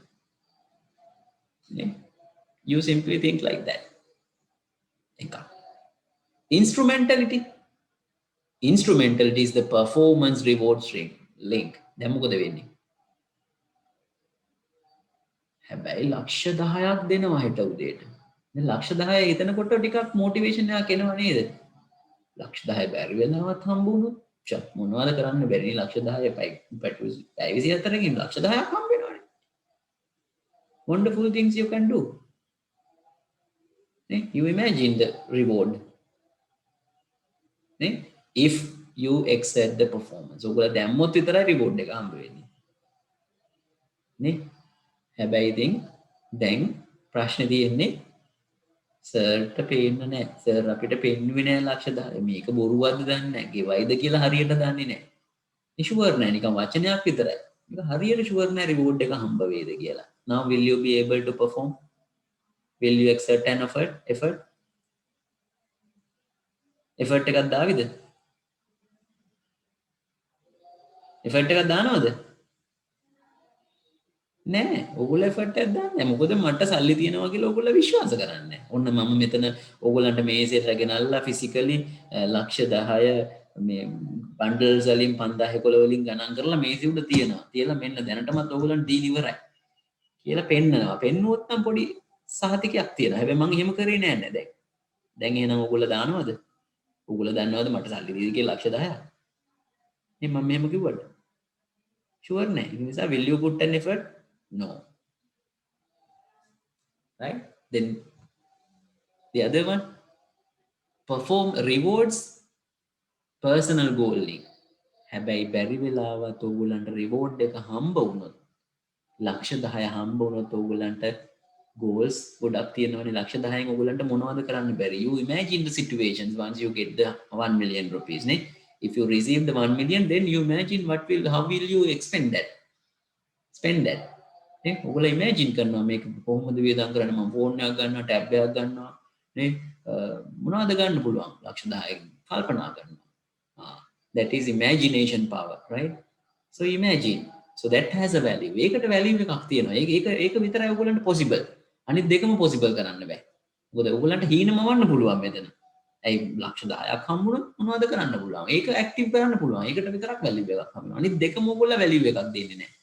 නේ? You simply think like that. එකක්. Instrumentality. Instrumentality is the performance reward string link. දැන් මොකද වෙන්නේ? හැබැයි ලක්ෂ 10ක් දෙනවා හිට උදේට. දැන් ලක්ෂ 10 එතනකොට ටිකක් මොටිවේෂන් එකක් එනවා නේද? ලක්ෂ 10 බැරි වෙනවත් හම්බුනොත් මොනවද කරන්න බැරි නේ ලක්ෂ 10 පැය 24කින් ලක්ෂ 10ක් හම්බ වෙනවනේ. Wonderful things you can do. You imagine the reward. If you excel the performance. ඔයගොල්ලෝ දැම්මොත් විතරයි reward එක හම්බ වෙන්නේ. නේ? හැබැයි ඉතින් දැන් ප්‍රශ්නේ තියෙන්නේ සර්ට පේන්න නැහැ. සර් අපිට පෙන්වුවේ නැහැ ලක්ෂ 10. මේක බොරුවක්ද දන්නේ නැහැ. ගෙවයිද කියලා හරියට දන්නේ නැහැ. ඒ ෂුවර් නැහැ. නිකන් වචනයක් විතරයි. මේක හරියට ෂුවර් නැහැ reward එක හම්බ වේද කියලා. Now will you be able to perform? Will you exert an effort? effort එකක් දාවිද? effort එකක් දානවද? නෑ. ඔයගොල්ලෝ effort එකක් දාන්නේ නැහැ. මොකද මට සල්ලි තියෙනවා කියලා ඔයගොල්ලෝ විශ්වාස කරන්නේ නැහැ. ඔන්න මම මෙතන ඔයගොල්ලන්ට මේසෙට ගෙනල්ලා ෆිසිකලි ලක්ෂ 10 මේ බන්ඩල්ස් වලින් 5011 වලින් ගණන් කරලා මේසෙ උඩ තියනවා. තියලා මෙන්න දැනටමත් ඔයගොල්ලන්ට දීලා ඉවරයි. කියලා පෙන්නනවා. පෙන්නුවොත් නම් පොඩි සහතිකයක් තියෙනවා. හැබැයි මම එහෙම කරේ නෑ දැන්. දැන් එහෙනම් ඔයගොල්ලෝ දානවද? ඔයගොල්ලෝ දන්නවද මට සල්ලි දීලා කියලා ලක්ෂ 10ක්? නේ මම මෙහෙම කිව්වද? ෂුවර් නෑ. ඒ නිසා will you put an effort? No. Right? Then the other one, perform rewards personal goal link. හැබැයි බැරි වෙලාවත් ඔයගොල්ලන්ට reward එක හම්බ වුණොත් ලක්ෂ 10 හම්බ වුණොත් ඔයගොල්ලන්ට goals ගොඩක් තියෙනවනේ ලක්ෂ 10න් ඔයගොල්ලන්ට මොනවද කරන්න බැරි? You imagine the situations once you get the 1 million rupees නේ. If you receive the 1 million, then you imagine how will you spend that? නේ ඔයගොල්ලෝ imagine කරනවා මේක කොහොමද වියදම් කරන්න මම ෆෝන් එකක් ගන්නවා ටැබ් එකක් ගන්නවා නේ මොනවද ගන්න පුළුවන් ලක්ෂ 10න් කල්පනා කරනවා that is imagination power, right? So imagine, so that has a value. ඒකට value එකක් තියෙනවා. ඒක විතරයි ඔයගොල්ලන්ට possible. අනිත් දෙකම possible කරන්න බෑ. මොකද ඔයගොල්ලන්ට හීනමවන්න පුළුවන් මෙතන. ඇයි ලක්ෂ 10ක් හම්බුනොත් මොනවද කරන්න පුළුවන්? ඒක ඇක්ටිව් කරන්න පුළුවන්. ඒකට විතරක් value එකක් හම්බුනවා. අනිත් දෙකම ඔයගොල්ලෝ value එකක් දෙන්නේ නැහැ.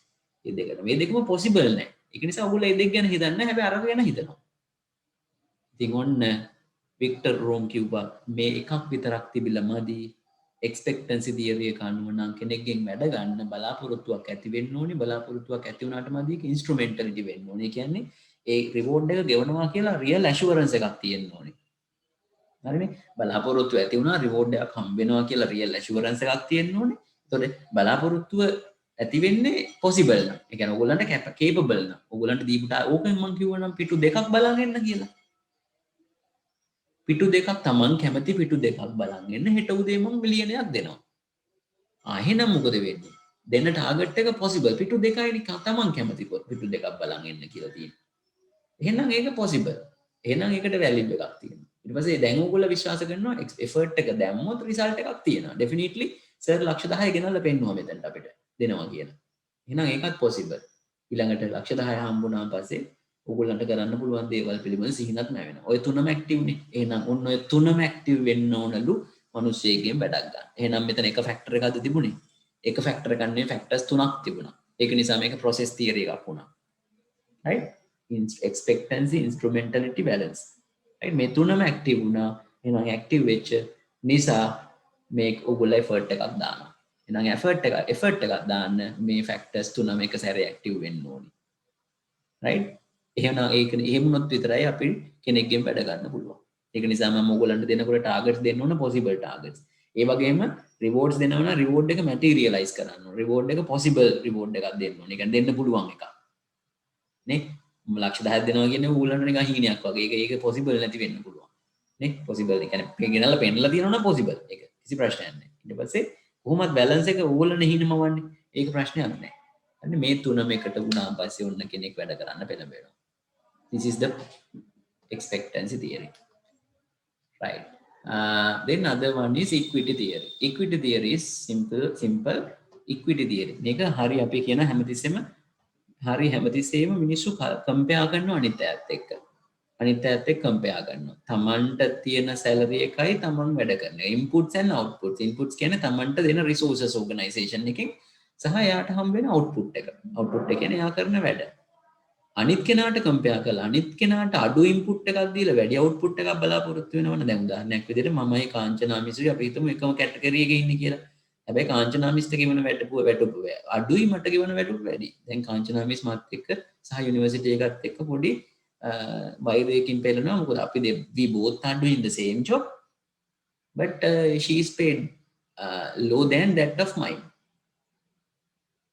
මේ දෙකම possible නැහැ. ඒක නිසා ඔයගොල්ලෝ මේ දෙක ගැන හිතන්නේ නැහැ. හැබැයි අර ගැන හිතනවා. ඉතින් ඔන්න වික්ටර් රෝම් කිව්වා මේ එකක් විතරක් තිබිලා මදි. එක්ස්පෙක්ටන්සි තියරිය එක අනුව නම් කෙනෙක්ගෙන් වැඩ ගන්න බලාපොරොත්තුවක් ඇති වෙන්න ඕනේ. බලාපොරොත්තුවක් ඇති වුණාට මදි ඉන්ස්ට්‍රුමෙන්ටලිටි වෙන්න ඕනේ. කියන්නේ ඒ රිවෝඩ් එක ගෙවනවා කියලා රියල් ඇෂුරන්ස් එකක් තියෙන්න ඕනේ. හරිනේ. බලාපොරොත්තු ඇති වුණා රිවෝඩ් එකක් හම්බ වෙනවා කියලා රියල් ඇෂුරන්ස් එකක් තියෙන්න ඕනේ. එතකොට බලාපොරොත්තුව ඇති වෙන්නේ පොසිබල් නම්. ඒ කියන්නේ ඕගොල්ලන්ට කේපබල් නම්. ඕගොල්ලන්ට දීපුට ඕකෙන් මම කිව්වනම් පිටු දෙකක් බලන් එන්න කියලා. පිටු දෙකක් තමන් කැමති පිටු දෙකක් බලන් එන්න හෙට උදේ මම මිලියනයක් දෙනවා. එහෙනම් මොකද වෙන්නේ? දෙන්න ටාගට් එක පොසිබල්. පිටු දෙකයි තමන් කැමති පිටු දෙකක් බලන් එන්න කියලා තියෙනවා. එහෙනම් ඒක පොසිබල්. එහෙනම් ඒකට වැලියු එකක් තියෙනවා. ඊට පස්සේ දැන් ඕගොල්ලෝ විශ්වාස කරනවා එෆර්ට් එක දැම්මොත් රිසල්ට් එකක් තියෙනවා. ඩෙෆිනිට්ලි සර් ලක්ෂ 10 ගෙනල්ලා පෙන්නුවා මෙතනට අපිට දෙනවා කියලා. එහෙනම් ඒකත් පොසිබල්. ඊළඟට ලක්ෂ 10 හම්බුණාන් පස්සේ ඕගොල්ලන්ට කරන්න පුළුවන් දේවල් පිළිබඳ සිහිනක් නැවෙනවා. ඔය තුනම ඇක්ටිව් නේ. එහෙනම් ඔන්න ඔය තුනම ඇක්ටිව් වෙන්න ඕනලු මිනිස්සෙක්ගෙන් වැඩක් ගන්න. එහෙනම් මෙතන එක ෆැක්ටර් එකක්ද තිබුණේ? එක ෆැක්ටර් එකක් නෙවෙයි ෆැක්ටර්ස් තුනක් තිබුණා. ඒක නිසා මේක ප්‍රොසෙස් තියරි එකක් වුණා. right? Expectancy, instrumentality, balance. right? මේ තුනම ඇක්ටිව් වුණා. එහෙනම් ඇක්ටිව් වෙච්ච නිසා මේක ඔයගොල්ලෝ එෆර්ට් එකක් දානවා. එහෙනම් එෆර්ට් එකක් දාන්න මේ ෆැක්ටර්ස් තුනම එක සැරේ ඇක්ටිව් වෙන්න ඕනි. right? එහෙනම් ඒක එහෙම වුණොත් විතරයි අපි කෙනෙක්ගෙන් වැඩ ගන්න පුළුවන්. ඒක නිසා මම ඔයගොල්ලන්ට දෙනකොට ටාගට්ස් දෙන්න ඕන පොසිබල් ටාගට්ස්. ඒ වගේම රිවෝඩ්ස් දෙනවා නම් රිවෝඩ් එක මැටීරියලයිස් කරන්න ඕන. රිවෝඩ් එක පොසිබල් රිවෝඩ් එකක් දෙන්න ඕන. ඒ කියන්නේ දෙන්න පුළුවන් එකක්. නේ? ලක්ෂ 10ක් දෙනවා කියන්නේ ඌලන්ට නිකන් හීනයක් වගේ. ඒක පොසිබල් නැති වෙන්න පුළුවන්. නේ? පොසිබල්. ඒ කියන්නේ ගෙනල්ලා පෙන්නලා තියෙනවා නම් පොසිබල්. ඒක කිසි ප්‍රශ්නයක් නැහැ. ඊට පස්සේ කොහොමත් බැලන්ස් එක ඌලන්න හීනමවන්නේ. ඒක ප්‍රශ්නයක් නැහැ. අන්න මේ තුනම එකට වුණාන් පස්සේ ඔන්න කෙනෙක් වැඩ කරන්න පෙළඹෙනවා. This is the expectancy theory. Right. Then other one is equity theory. Equity theory is simple equity theory. මේක හරි අපි කියන හැමතිස්සෙම මිනිස්සු කම්පෙයාර් කරනවා අනිත් අයත් එක්ක. අනිත් අයත් එක්ක කම්පෙයාර් කරනවා. තමන්ට තියෙන සැලරි එකයි තමන් වැඩ කරන්නේ. Inputs and outputs. ඉන්පුට්ස් කියන්නේ තමන්ට දෙන රිසෝසස් ඕගනයිසේෂන් එකෙන් සහ එයාට හම්බ වෙන අවුට්පුට් එක. අවුට්පුට් එක කියන්නේ එයා කරන වැඩ. අනිත් කෙනාට කම්පෙයාර් කරලා අනිත් කෙනාට අඩු ඉන්පුට් එකක් දීලා වැඩි අවුට්පුට් එකක් බලාපොරොත්තු වෙනවනේ. දැන් උදාහරණයක් විදිහට මමයි කාංචනා මිස්රි අපි හිතමු එකම කැටගරි එකේ ඉන්නේ කියලා. හැබැයි කාංචනා මිස්ට ගෙවන වැටුප අඩුයි මට ගෙවන වැටුප වැඩි. දැන් කාංචනා මිස් මාත් එක්ක සහ යුනිවර්සිටි එකත් එක්ක පොඩි වෛරයකින් පෙළෙනවා. මොකද අපි we both are doing the same job but she is paid low than that of mine.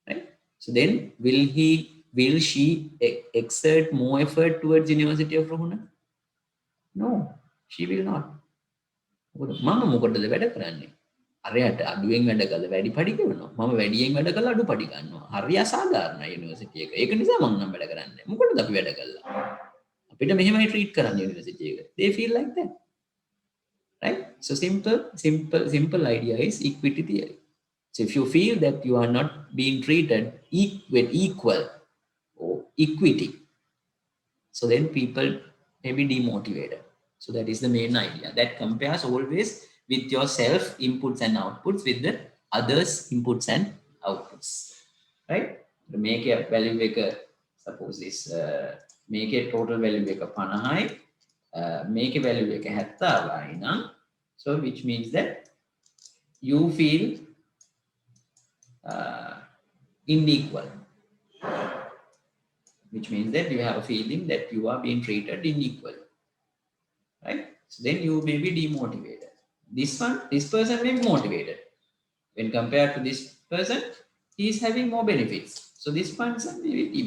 Right? So then will she exert more effort towards University of Ruhuna? No, she will not. මම මොකටද වැඩ කරන්නේ? අරයට අඩුවෙන් වැඩ කළා වැඩි පඩි ගෙවනවා. මම වැඩියෙන් වැඩ කළා අඩු පඩි ගන්නවා. හරි අසාධාරණයි යුනිවර්සිටි එක. ඒක නිසා මම නම් වැඩ කරන්නේ. මොකටද අපි වැඩ කළා? අපිට මෙහෙමයි ට්‍රීට් කරන්නේ යුනිවර්සිටි එක. They feel like that. Right? So simple idea is equity theory. So if you feel that you are not being treated with equal or equity, so then people may be demotivated. So that is the main idea. That compares always with yourself inputs and outputs with the others inputs and outputs. Right? To make a value maker, suppose this make a total value maker 50යි make a value maker 70යි නම් so which means that you feel unequal, which means that you have a feeling that you are being treated unequal, right? So then you may be demotivated. This person may be motivated. When compared to this person, he is having more benefits. So this person may be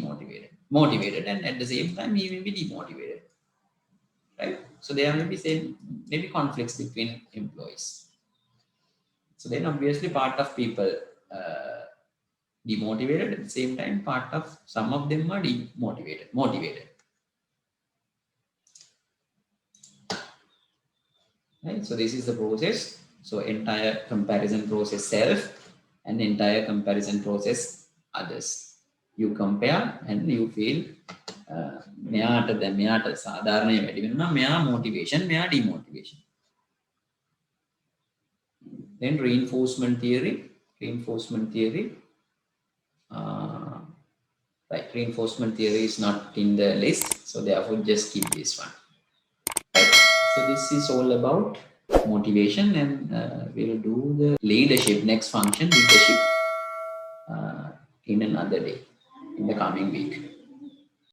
motivated, and at the same time he may be demotivated, right? So there may be maybe conflicts between employees. So then obviously part of people demotivated, at the same time part of some of them are motivated. Right? So this is the process. So entire comparison process self and entire comparison process others. You compare and you feel මෙයාට සාධාරණය වැඩි වෙනවා මෙයා motivation මෙයා demotivation. Then reinforcement theory. Right, reinforcement theory is not in the list, so therefore just keep this one. Right. So this is all about motivation, and we'll do the leadership, next function, leadership, in another day, in the coming week.